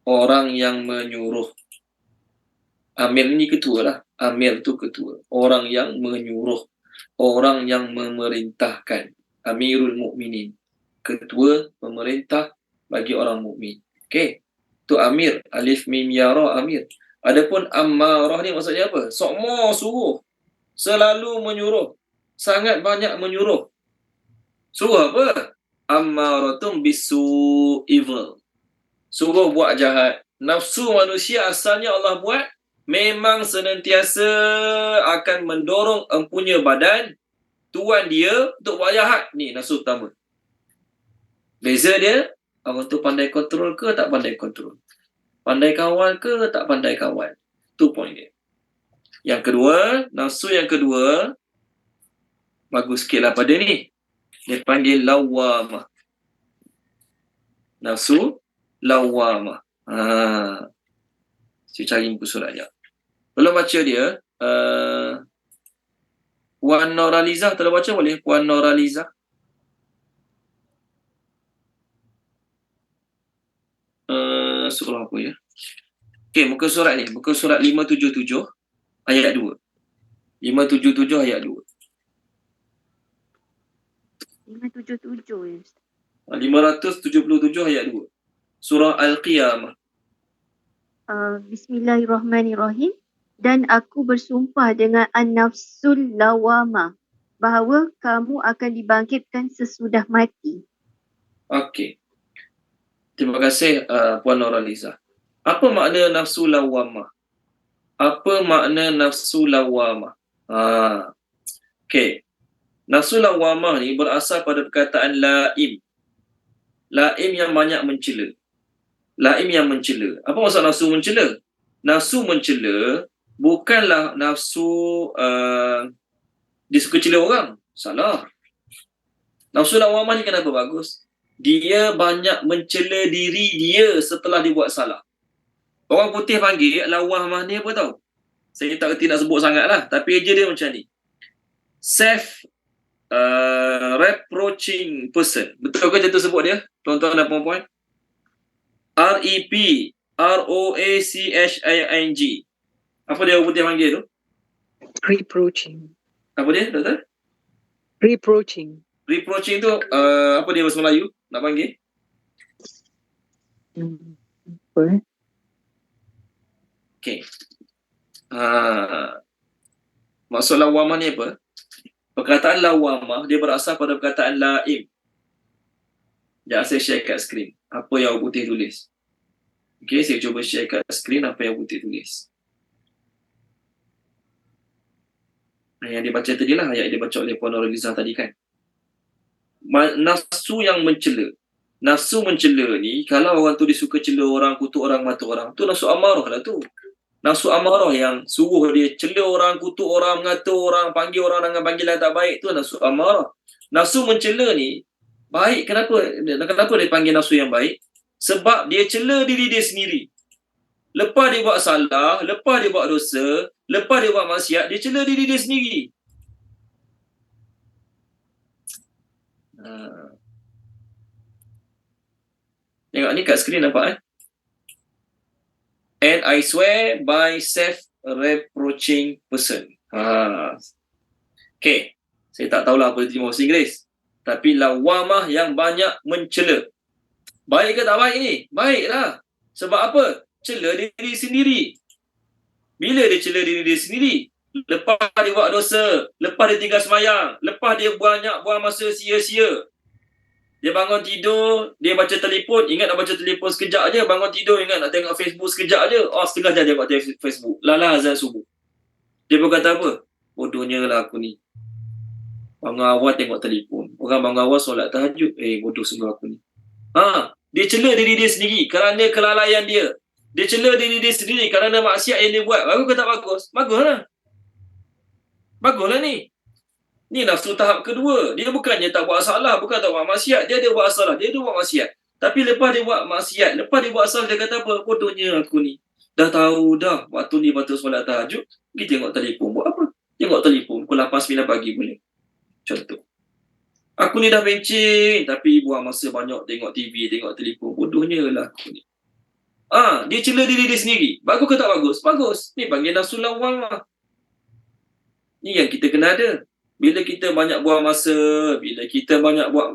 Orang yang menyuruh. Amir ni ketua lah. Amir tu ketua. Orang yang menyuruh. Orang yang memerintahkan. Amirul Mukminin. Ketua pemerintah bagi orang mukmin. Okey. Tu Amir. Alif Mim Ya Ra Amir. Adapun Ammarah ni maksudnya apa? Sokmo suruh. Selalu menyuruh. Sangat banyak menyuruh. Suruh apa? Ammaratum bisu evil. Suruh buat jahat. Nafsu manusia asalnya Allah buat memang senantiasa akan mendorong empunya badan tuan dia untuk buat jahat. Ni nafsu pertama. Beza dia, orang tu pandai kontrol ke tak pandai kontrol? Pandai kawal ke tak pandai kawal? Tu point dia. Yang kedua, nafsu yang kedua, bagus sikit lah pada ni. Dia panggil lawamah. Nafsu lawamah. Saya cari muka surat sekejap. Belum baca dia, Puan Noralizah telah baca boleh? Puan Noralizah. Surah apa ya? Okey, muka surat ni. Muka surat 577 ayat 2. 577 ayat 2. 577 ya Ustaz. 577 ayat 2. Surah Al-Qiyamah. Bismillahirrahmanirrahim. Dan aku bersumpah dengan an-nafsul lawamah bahawa kamu akan dibangkitkan sesudah mati. Okey. Terima kasih Puan Nurhaliza. Apa makna nafsu lawamah? Apa makna nafsu lawamah? Okey. Nafsu lawamah ni berasal pada perkataan laim. Laim yang banyak mencela. Laim yang mencela. Apa maksud nafsu mencela? Nafsu mencela bukanlah nafsu dia suka cela orang. Salah. Nafsu lawamah ni kenapa bagus? Dia banyak mencela diri dia setelah dia buat salah. Orang putih panggil lawamah ni apa tahu? Saya tak kerti nak sebut sangat lah. Tapi eja dia macam ni. Self reproaching person. Betul ke contoh sebut dia? Tuan-tuan dan puan-puan. REPROACHING. Apa dia orang putih panggil tu? Reproaching. Apa dia, doktor? Reproaching. Reproaching tu apa dia bahasa Melayu nak panggil? Apa? Okey. Maksud lawamah ni apa? Perkataan lawamah dia berasal pada perkataan laim. Sekejap saya share kat skrin apa yang orang putih tulis. Okey, saya cuba share kat skrin apa yang orang putih tulis. Yang dia baca tadi lah, ayat dia baca oleh Puan Nurhaliza tadi kan. Nafsu yang mencela. Nafsu mencela ni, kalau orang tu dia suka cela orang, kutuk orang, mata orang, tu nafsu amarah lah tu. Nafsu amarah yang suruh dia cela orang, kutuk orang, mengata orang, panggil orang dengan panggilan tak baik, tu nafsu amarah. Nafsu mencela ni baik. Kenapa dia panggil nafsu yang baik? Sebab dia cela diri dia sendiri. Lepas dia buat salah, lepas dia buat dosa, lepas dia buat maksiat, dia cela diri dia sendiri. Tengok ni kat skrin nampak And I swear by self-reproaching person. Okay. Saya tak tahulah apa terjemah bahasa Inggeris. Tapi lawamah yang banyak mencela. Baik ke tak baik ni? Baiklah. Sebab apa? Cela diri sendiri. Bila dia cela diri dia sendiri? Lepas dia buat dosa, lepas dia tinggal semayang, lepas dia banyak buang masa sia-sia. Dia bangun tidur, dia baca telefon, ingat nak baca telefon sekejap je, bangun tidur ingat nak tengok Facebook sekejap je. Setengah jam dia buat Facebook. Lala azan subuh. Dia pun kata apa? Bodohnya lah aku ni. Bangun awal tengok telefon. Orang bangun awal solat tahajud. Bodoh sungguh aku ni. Dia cela diri dia sendiri kerana kelalaian dia. Dia cela diri dia sendiri kerana maksiat yang dia buat. Bagus ke tak bagus? Baguslah. Baguslah ni. Ni nafsu tahap kedua. Dia bukannya tak buat salah, bukan tak buat maksiat. Dia ada buat salah, dia ada buat maksiat. Tapi lepas dia buat maksiat, lepas dia buat salah, dia kata apa? Bodohnya aku ni. Dah tahu dah, waktu ni waktu solat tahajud, pergi tengok telefon. Buat apa? Tengok telefon, pukul 8-9 pagi boleh. Contoh. Aku ni dah bencin, tapi buang masa banyak tengok TV, tengok telefon. Bodohnya lah aku ni. Dia cela diri dia sendiri. Bagus ke tak bagus? Bagus. Ni panggil nafsu lawamah. Ni yang kita kena ada. Bila kita banyak buang masa, bila kita banyak buat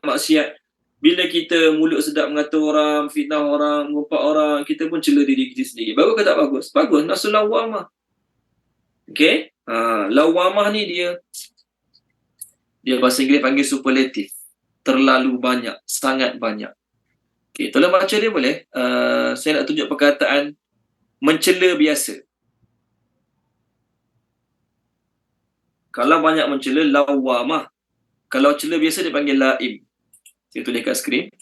maksiat, bila kita mulut sedap mengata orang, fitnah orang, mengumpat orang, kita pun cela diri kita sendiri. Bagus ke tak bagus? Bagus. Nafsu lawamah. Okay? Lawamah ni dia bahasa Inggeris panggil superlatif. Terlalu banyak, sangat banyak. Okay, tolong baca dia boleh? Saya nak tunjuk perkataan mencela biasa. Kalau banyak mencela, lawamah. Kalau cela biasa, dia panggil laim. Saya tulis kat skrin.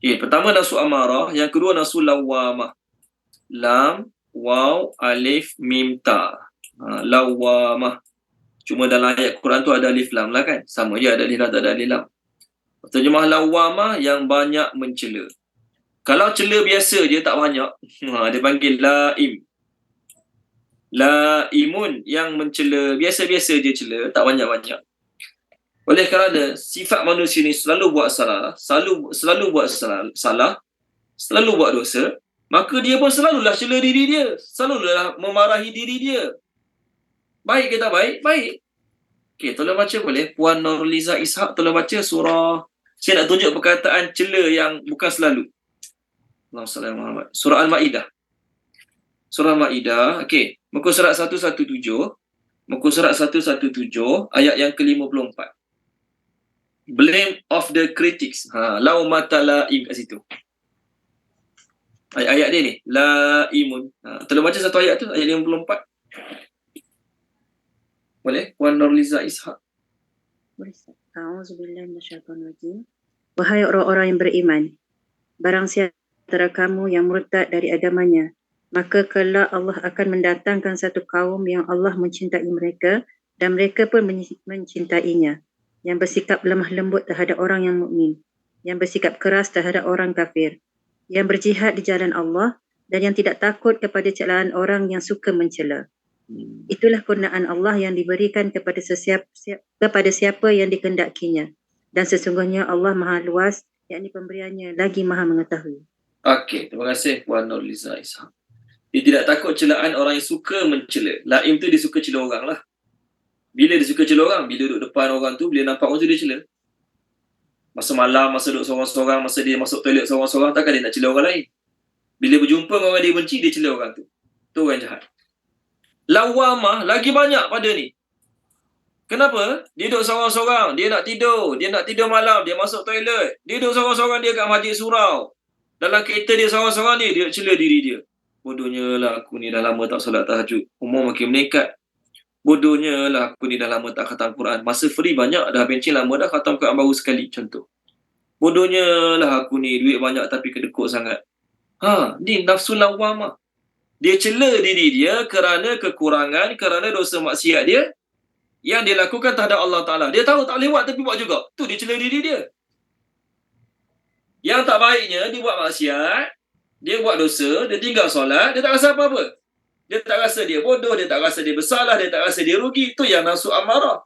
Okay, pertama nafsu amarah. Yang kedua nafsu lawamah. Lam, waw, alif, mim, ta. Lawamah. Cuma dalam ayat Quran tu ada alif lam lah kan. Sama je ada alif lam, tak ada alif lam. Terjemah lawamah yang banyak mencela. Kalau cela biasa je tak banyak. Dia panggil laim. Laimun yang mencela, biasa-biasa je cela, tak banyak-banyak. Oleh kerana sifat manusia ni selalu buat salah, selalu buat salah, selalu buat dosa, maka dia pun selalulah cela diri dia, selalulah memarahi diri dia. Baik ke tak baik? Baik. Okey, tolong baca boleh? Puan Nurhaliza Ishak, tolong baca surah. Saya nak tunjuk perkataan cela yang bukan selalu. Allahumma salli ala Muhammad. Surah Al-Ma'idah. Surah Al-Ma'idah, okey. Muka surat 117. Muka surat 117 ayat yang ke-54. Blame of the critics. Laumata laim kat situ. Ayat dia ni, laimun. Tolong baca satu ayat tu, ayat 54. Boleh? Puan Nurliza Ishak. A'udzubillahi minasyaitonirrajim. Wahai orang-orang yang beriman, barang siapa antara kamu yang murtad dari agamanya, maka kelak Allah akan mendatangkan satu kaum yang Allah mencintai mereka dan mereka pun mencintainya, yang bersikap lemah lembut terhadap orang yang mukmin, yang bersikap keras terhadap orang kafir, yang berjihad di jalan Allah dan yang tidak takut kepada celaan orang yang suka mencela. Itulah kurniaan Allah yang diberikan kepada siapa yang dikehendakinya. Dan sesungguhnya Allah Maha Luas, yakni pemberiannya lagi Maha mengetahui. Okey, terima kasih Puan Nurliza Ishak. Dia tidak takut celaan orang yang suka mencela. Laim tu dia suka cela orang lah. Bila dia suka cela orang? Bila duduk depan orang tu, bila nampak orang tu dia cela. Masa malam, masa duduk seorang-seorang, masa dia masuk toilet seorang-seorang, takkan dia nak cela orang lain. Bila berjumpa dengan orang dia benci, dia cela orang tu. Tu orang jahat. Lawamah lagi banyak pada ni. Kenapa? Dia duduk seorang-seorang, dia nak tidur malam, dia masuk toilet. Dia duduk seorang-seorang, dia kat masjid surau. Dalam kereta dia seorang-seorang ni, dia cela diri dia. Bodohnya lah aku ni dah lama tak solat tahajud. Umur makin meningkat. Bodohnya lah aku ni dah lama tak khatam Quran. Masa free banyak, dah bencin lama dah khatam Quran baru sekali, contoh. Bodohnya lah aku ni, duit banyak tapi kedekut sangat. Ni nafsu lawamah. Dia cela diri dia kerana kekurangan, kerana dosa maksiat dia yang dia lakukan terhadap Allah Ta'ala. Dia tahu tak boleh buat tapi buat juga. Tu dia cela diri dia. Yang tak baiknya, dia buat maksiat, dia buat dosa, dia tinggal solat, dia tak rasa apa-apa. Dia tak rasa dia bodoh, dia tak rasa dia bersalah, dia tak rasa dia rugi. Itu yang nafsu amarah.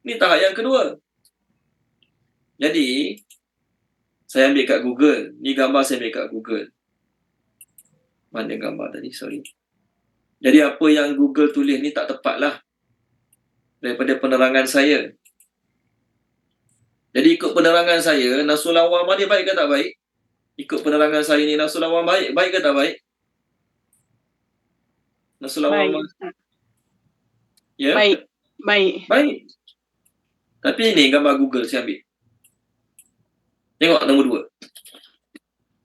Ni tahap yang kedua. Jadi, saya ambil kat Google. Ni gambar saya ambil kat Google. Mana gambar tadi? Sorry. Jadi apa yang Google tulis ni tak tepat lah. Daripada penerangan saya. Jadi ikut penerangan saya, nafsu lawamah dia baik ke tak baik? Ikut penerangan saya ni, nafsu lawamah baik ke tak baik? Nafsu lawamah. Ya? Baik. Tapi ni gambar Google saya ambil. Tengok nombor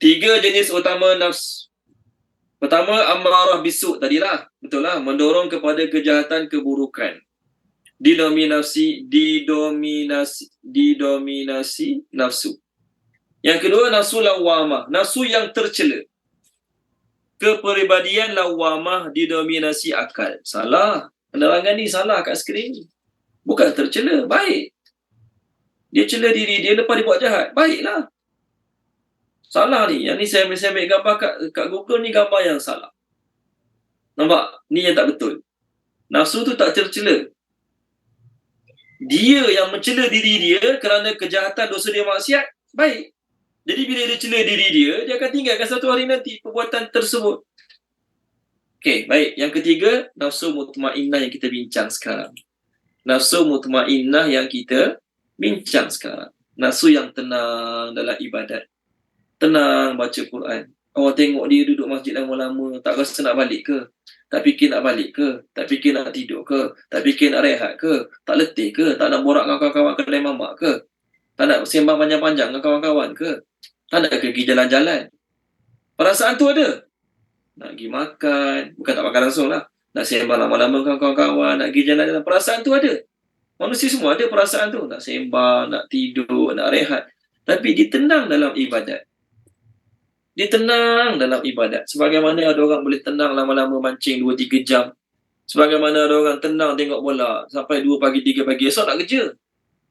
2. 3 jenis utama nafsu. Pertama, amarah bisu tadilah. Betul lah. Mendorong kepada kejahatan, keburukan. Didominasi nafsu. Yang kedua, nafsu lawamah. Nafsu yang tercela. Kepribadian lawamah didominasi akal. Salah. Penerangan ni salah kat skrin. Bukan tercela. Baik. Dia cela diri dia lepas dia buat jahat. Baiklah. Salah ni. Yang ni saya ambil gambar kat Google ni gambar yang salah. Nampak? Ni yang tak betul. Nafsu tu tak tercela. Dia yang mencela diri dia kerana kejahatan dosa dia maksiat, baik. Jadi bila dia cela diri dia akan tinggalkan satu hari nanti perbuatan tersebut. Okey, baik. Yang ketiga, nafsu mutmainnah yang kita bincang sekarang. Nafsu mutmainnah yang kita bincang sekarang. Nafsu yang tenang dalam ibadat. Tenang baca Quran. Orang tengok dia duduk masjid lama-lama, tak rasa nak balik ke? Tak fikir nak balik ke? Tak fikir nak tidur ke? Tak fikir nak rehat ke? Tak letih ke? Tak nak borak dengan kawan-kawan kedai mamak ke? Tak nak sembang panjang-panjang dengan kawan-kawan ke? Tak nak pergi jalan-jalan? Perasaan tu ada. Nak pergi makan, bukan tak makan langsung lah. Nak sembang lama-lama dengan kawan-kawan, nak pergi jalan-jalan. Perasaan tu ada. Manusia semua ada perasaan tu. Nak sembang, nak tidur, nak rehat. Tapi dia tenang dalam ibadat. Dia tenang dalam ibadat. Sebagaimana ada orang boleh tenang lama-lama mancing 2-3 jam. Sebagaimana ada orang tenang tengok bola sampai 2 pagi, 3 pagi. Esok nak kerja.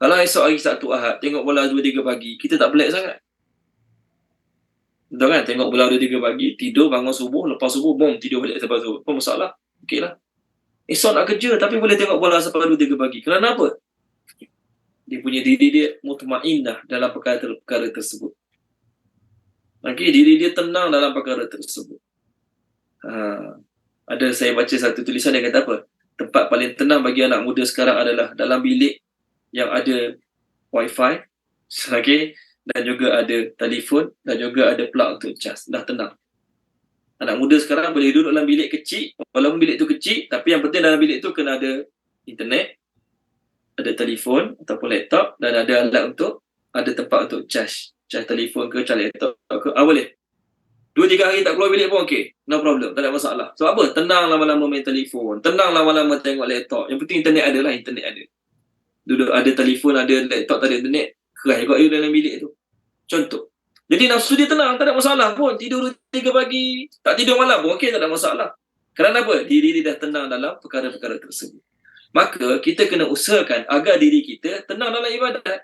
Kalau esok hari Sabtu Ahad, tengok bola 2-3 pagi, kita tak pelik sangat. Betul kan? Tengok bola 2-3 pagi, tidur, bangun subuh, lepas subuh, bom, tidur balik lepas subuh. Apa masalah? Okey lah. Esok nak kerja tapi boleh tengok bola sampai 2-3 pagi. Kerana apa? Dia punya diri dia mutmainnah dalam perkara tersebut. Okay, diri dia tenang dalam perkara tersebut. Ada saya baca satu tulisan yang kata apa? Tempat paling tenang bagi anak muda sekarang adalah dalam bilik yang ada wifi, okay, dan juga ada telefon dan juga ada plug untuk cas. Dah tenang. Anak muda sekarang boleh duduk dalam bilik kecil, walaupun bilik tu kecil, tapi yang penting dalam bilik tu kena ada internet, ada telefon ataupun laptop dan ada alat untuk, ada tempat untuk charge telefon ke, charge laptop ke, boleh. 2-3 hari tak keluar bilik pun okey, no problem, tak ada masalah. Sebab apa? Tenang lama-lama main telefon, tenang lama-lama tengok laptop. Yang penting internet ada lah, internet ada. Duduk ada telefon, ada laptop, tak ada internet, keras juga you dalam bilik tu. Contoh. Jadi nafsu dia tenang, tak ada masalah pun. Tidur 3 pagi, tak tidur malam pun okey, tak ada masalah. Kerana apa? Diri dia dah tenang dalam perkara-perkara tersebut. Maka kita kena usahakan agar diri kita tenang dalam ibadat.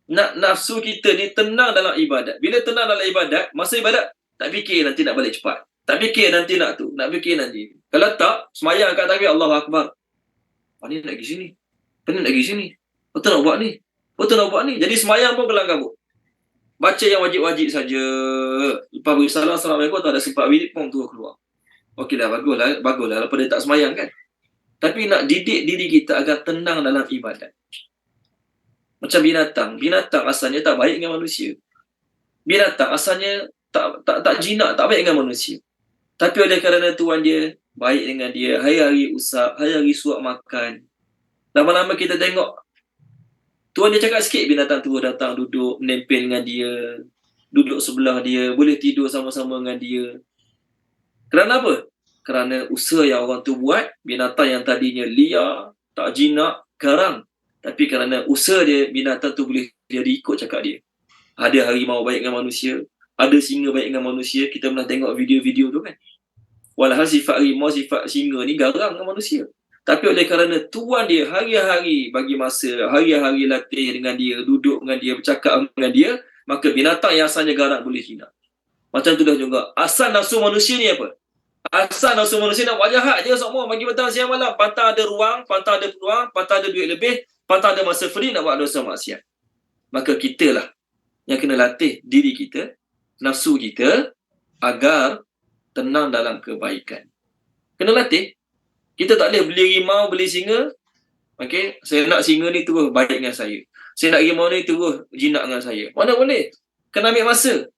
Nafsu kita ni tenang dalam ibadat. Bila tenang dalam ibadat, masa ibadat tak fikir nanti nak balik cepat, tak fikir nanti nak tu, nak fikir nanti. Kalau tak, semayang kat takbir Allahu Akbar. Ni nak pergi sini, ni nak pergi sini, betul nak buat ni, betul nak buat ni. Jadi semayang pun kelang kabut. Baca yang wajib-wajib saja. Lepas beri salam, Assalamualaikum, tak ada sempat wirid pun tu keluar. Okeylah, baguslah lepas dia tak semayang kan. Tapi nak didik diri kita agar tenang dalam ibadat. Macam binatang asalnya tak baik dengan manusia. Binatang asalnya tak jinak, tak baik dengan manusia. Tapi oleh kerana tuan dia baik dengan dia, hari-hari usap, hari-hari suap makan. Lama-lama kita tengok tuan dia cakap sikit, binatang tu datang duduk menempel dengan dia, duduk sebelah dia, boleh tidur sama-sama dengan dia. Kerana apa? Kerana usaha yang orang tu buat, binatang yang tadinya liar, tak jinak, garang. Tapi kerana usaha dia, binatang tu boleh dia ikut cakap dia. Ada harimau baik dengan manusia, ada singa baik dengan manusia. Kita pernah tengok video-video tu kan. Walhal sifat harimau, sifat singa ni garang dengan manusia. Tapi oleh kerana tuan dia hari-hari bagi masa, hari-hari latih dengan dia, duduk dengan dia, bercakap dengan dia, maka binatang yang asalnya garang boleh jinak. Macam tu dah juga. Asal nafsu manusia ni apa? Asal nafsu manusia nak buat jahat je semua. Bagi petang siang malam. Pantang ada ruang, pantang ada peluang, pantang ada duit lebih, pantang ada masa free nak buat dosa maksiat. Maka kita lah yang kena latih diri kita, nafsu kita, agar tenang dalam kebaikan. Kena latih. Kita tak boleh beli rimau, beli singa. Okay? Saya nak singa ni terus baik dengan saya. Saya nak rimau ni terus jinak dengan saya. Mana boleh? Kena ambil masa.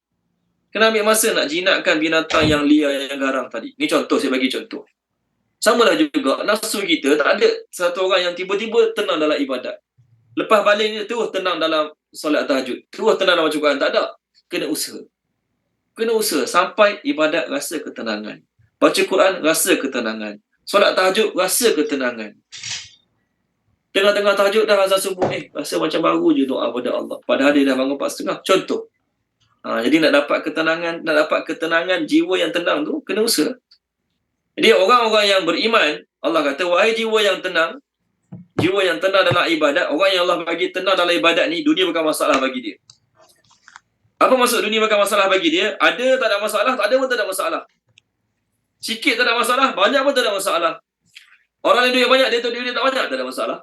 Kena ambil masa nak jinakkan binatang yang liar, yang garang tadi. Ni contoh, saya bagi contoh. Sama lah juga, nafsu kita tak ada satu orang yang tiba-tiba tenang dalam ibadat. Lepas balik terus tenang dalam solat tahajud. Terus tenang dalam baca Quran. Tak ada. Kena usaha. Kena usaha sampai ibadat rasa ketenangan. Baca Quran rasa ketenangan. Solat tahajud rasa ketenangan. Tengah-tengah tahajud dah azan subuh, rasa macam baru je doa pada Allah. Padahal dia dah bangun 4:30. Contoh. Jadi nak dapat ketenangan jiwa yang tenang tu, kena usaha. Jadi orang-orang yang beriman, Allah kata, wahai jiwa yang tenang dalam ibadat, orang yang Allah bagi tenang dalam ibadat ni, dunia bukan masalah bagi dia. Apa maksud dunia bukan masalah bagi dia? Ada tak ada masalah, tak ada pun tak ada masalah. Sikit tak ada masalah, banyak pun tak ada masalah. Orang yang duit banyak, dia duit tak banyak, tak ada masalah.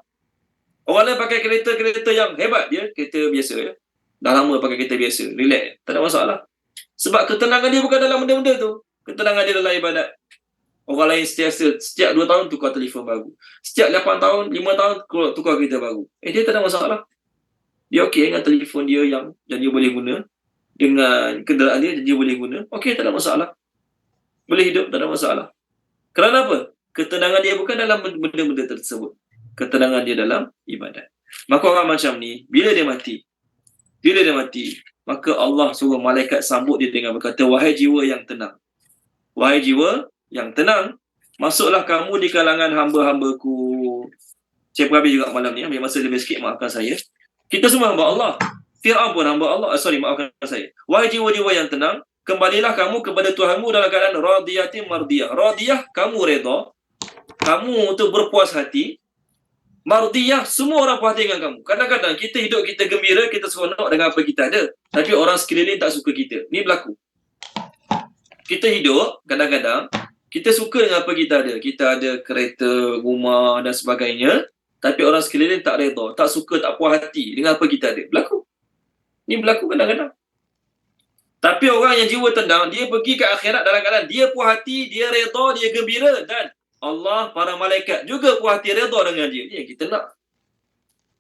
Orang lain pakai kereta yang hebat, dia kereta biasa ya. Dah lama pakai kereta biasa, relax, tak ada masalah. Sebab ketenangan dia bukan dalam benda-benda tu. Ketenangan dia dalam ibadat. Orang lain setiap 2 tahun tukar telefon baru. Setiap 8 tahun, 5 tahun tukar kereta baru. Dia tak ada masalah. Dia okey dengan telefon dia yang dia boleh guna. Dengan kenderaan dia boleh guna. Okey, tak ada masalah. Boleh hidup, tak ada masalah. Kerana apa? Ketenangan dia bukan dalam benda-benda tersebut. Ketenangan dia dalam ibadat. Maka orang macam ni, bila dia mati, maka Allah suruh malaikat sambut dia dengan berkata, wahai jiwa yang tenang. Wahai jiwa yang tenang, masuklah kamu di kalangan hamba-hambaku. Saya perhabis juga malam ni, ambil masa lebih sikit, maafkan saya. Kita semua hamba Allah. Fir'aun pun hamba Allah. Maafkan saya. Wahai jiwa-jiwa yang tenang, kembalilah kamu kepada Tuhanmu dalam keadaan radiyatin mardiyah. Radiyah, kamu reda. Kamu untuk berpuas hati. Mardiyah, semua orang puas hati dengan kamu. Kadang-kadang kita hidup, kita gembira, kita seronok dengan apa kita ada. Tapi orang sekeliling tak suka kita. Ni berlaku. Kita hidup, kadang-kadang, kita suka dengan apa kita ada. Kita ada kereta, rumah dan sebagainya. Tapi orang sekeliling tak reda, tak suka, tak puas hati dengan apa kita ada. Berlaku. Ni berlaku kadang-kadang. Tapi orang yang jiwa tenang, dia pergi ke akhirat dalam keadaan dia puas hati, dia reda, dia gembira. Dan Allah, para malaikat juga puas hati, reda dengan dia. Ni yang kita nak.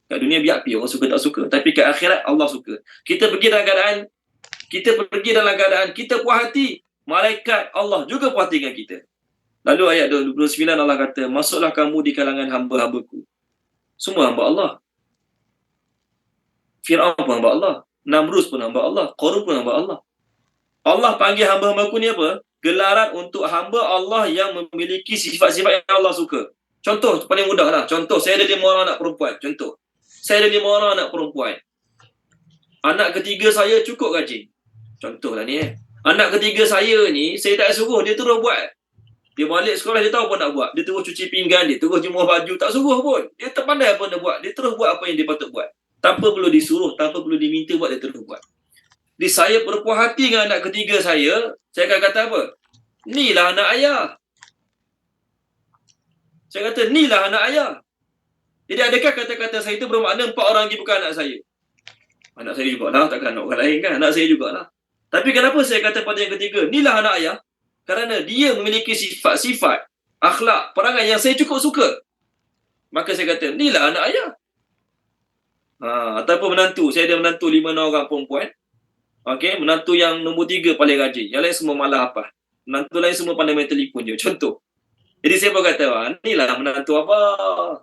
Kat dunia biar api, orang suka tak suka. Tapi kat akhirat, Allah suka. Kita pergi dalam keadaan kita puas hati, malaikat Allah juga puas hati dengan kita. Lalu ayat 29 Allah kata, masuklah kamu di kalangan hamba-hambaku. Semua hamba Allah. Fir'aun pun hamba Allah. Namrus pun hamba Allah. Qarun pun hamba Allah. Allah panggil hamba-hambaku ni apa? Gelaran untuk hamba Allah yang memiliki sifat-sifat yang Allah suka. Contoh paling mudah lah. Contoh, saya ada 5 orang anak perempuan. Contoh. Saya ada 5 orang anak perempuan. Anak ketiga saya cukup rajin. Contohlah ni Anak ketiga saya ni, saya tak suruh, dia terus buat. Dia balik sekolah, dia tahu apa nak buat. Dia terus cuci pinggan, dia terus jemur baju. Tak suruh pun. Dia terpandai apa nak buat. Dia terus buat apa yang dia patut buat. Tanpa perlu disuruh, tanpa perlu diminta buat, dia terus buat. Jadi saya berpuas hati dengan anak ketiga saya akan kata apa? Inilah anak ayah. Saya kata, inilah anak ayah. Jadi adakah kata-kata saya itu bermakna 4 orang lagi bukan anak saya? Anak saya jugalah, takkan anak orang lain kan? Anak saya jugalah. Tapi kenapa saya kata pada yang ketiga, inilah anak ayah? Kerana dia memiliki sifat-sifat, akhlak, perangai yang saya cukup suka. Maka saya kata, inilah anak ayah. Ataupun menantu. Saya ada menantu 5 orang perempuan. Okey, menantu yang nombor 3 paling rajin. Yang lain semua malah apa? Menantu lain semua pandai main telefon je. Contoh. Jadi saya pun kata, inilah menantu abah.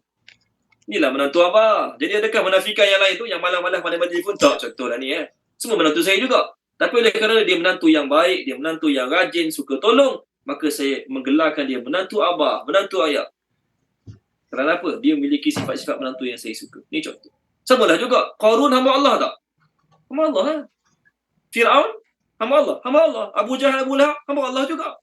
Inilah menantu abah. Jadi adakah menafikan yang lain tu yang malah-malah pandai main telefon? Tak, contohlah ni Semua menantu saya juga. Tapi oleh kerana dia menantu yang baik, dia menantu yang rajin, suka tolong, maka saya menggelarkan dia menantu abah, menantu ayah. Kerana apa? Dia memiliki sifat-sifat menantu yang saya suka. Ni contoh. Samalah juga. Qarun hamba Allah tak? Hamba Allah. Fir'aun hamba Allah. Hamba Allah. Abu Jahal, Abu Lahab hamba Allah juga.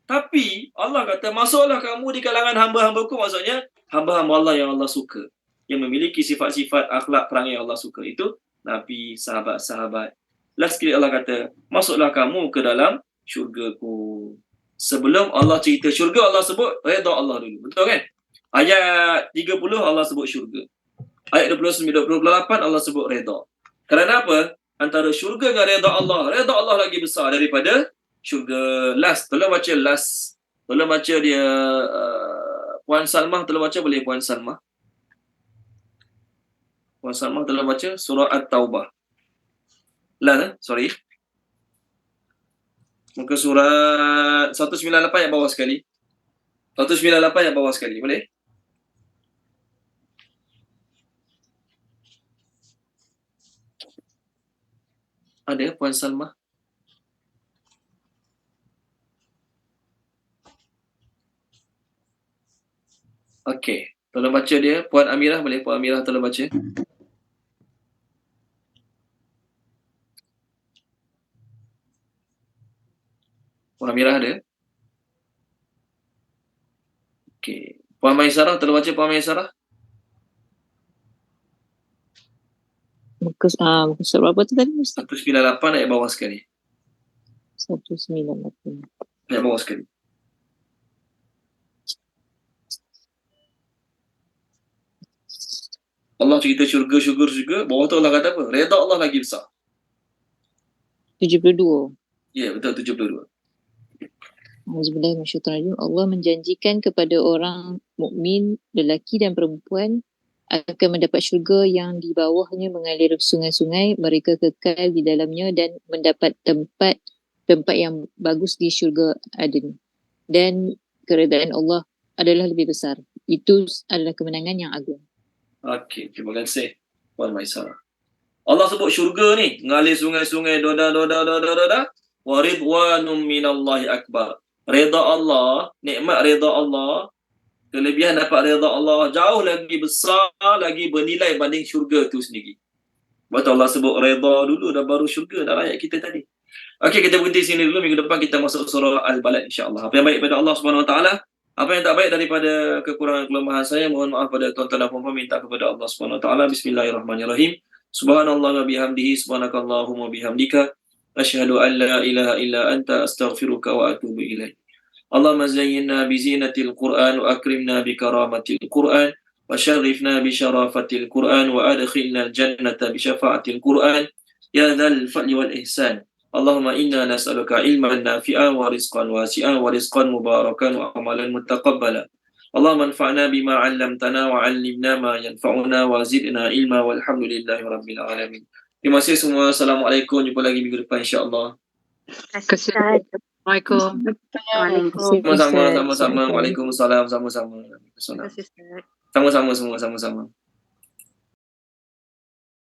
Tapi Allah kata, masuklah kamu di kalangan hamba-hambaku, maksudnya hamba-hamba Allah yang Allah suka. Yang memiliki sifat-sifat akhlak perangai yang Allah suka. Itu Nabi, sahabat-sahabat. Last sekali Allah kata, masuklah kamu ke dalam syurgaku. Sebelum Allah cerita syurga, Allah sebut redha Allah dulu. Betul kan? Ayat 30 Allah sebut syurga. Ayat 29-28 Allah sebut redha. Kerana apa? Antara syurga dengan redha Allah lagi besar daripada syurga. Last, tolong baca last. Tolong baca dia Puan Salmah, tolong baca boleh Puan Salmah. Puan Salmah tolong baca surah At-Taubah. Sorry. Muka surat 198 yang bawah sekali. 198 yang bawah sekali. Boleh? Ada Puan Salmah? Okey. Tolong baca dia. Puan Amirah boleh? Puan Amirah tolong baca. Puan Amirah ada? Okey. Puan Maisarah tolong baca. Puan Maisarah. Muka surat berapa tu tadi Ustaz? 198 ayat bawah sekali. 198. Ayat bawah sekali. Allah cerita syurga. Bawah tu Allah kata apa? Redha Allah lagi besar. 72. Ya, betul 72. Auzubillahiminasyaitanirrajim. Allah menjanjikan kepada orang mukmin lelaki dan perempuan akan mendapat syurga yang di bawahnya mengalir sungai-sungai, mereka kekal di dalamnya dan mendapat tempat yang bagus di syurga Aden. Dan keredaan Allah adalah lebih besar. Itu adalah kemenangan yang agung. Okey, terima kasih Puan Maisarah. Allah sebut syurga ni, mengalir sungai-sungai doda. Wa ridwanum minallahi akbar. Redha Allah, nikmat redha Allah, kelebihan dapat redha Allah jauh lagi besar, lagi bernilai banding syurga tu sendiri. Sebab Allah sebut redha dulu dan baru syurga dalam ayat kita tadi. Okey, kita berhenti sini dulu. Minggu depan kita masuk surah Al-Balad insya-Allah. Apa yang baik pada Allah Subhanahu Wa Taala, apa yang tak baik daripada kekurangan kelemahan saya, mohon maaf pada tuan-tuan dan puan-puan, minta kepada Allah Subhanahu Wa Taala. Bismillahirrahmanirrahim. Subhanallah wa bihamdihi, subhanakallahumma bihamdika, asyhadu an la ilaha illa anta, astaghfiruka wa atubu ilaik. Allahumma zayyinna bi zinatil Qur'an wa akrimna bi karamatil Qur'an wa syarrifna bi syarafatil Qur'an wa adkhilna al-jannata bi syafa'atil Qur'an ya dzal fadli wal ihsan. Allahumma inna nas'aluka ilman nafi'an wa rizqan wasi'an wa rizqan mubarakan wa amalan mutaqabbala. Allahumma anfa'na bima 'allamtana wa 'allimna ma yanfa'una wa zidna ilma walhamdulillahi rabbil alamin. Terima kasih semua. Assalamualaikum. Jumpa lagi minggu depan insya-Allah. Assalamualaikum. Sama-sama. Waalaikumsalam. Sama-sama. Terima kasih Ustaz. Sama-sama semua, sama-sama.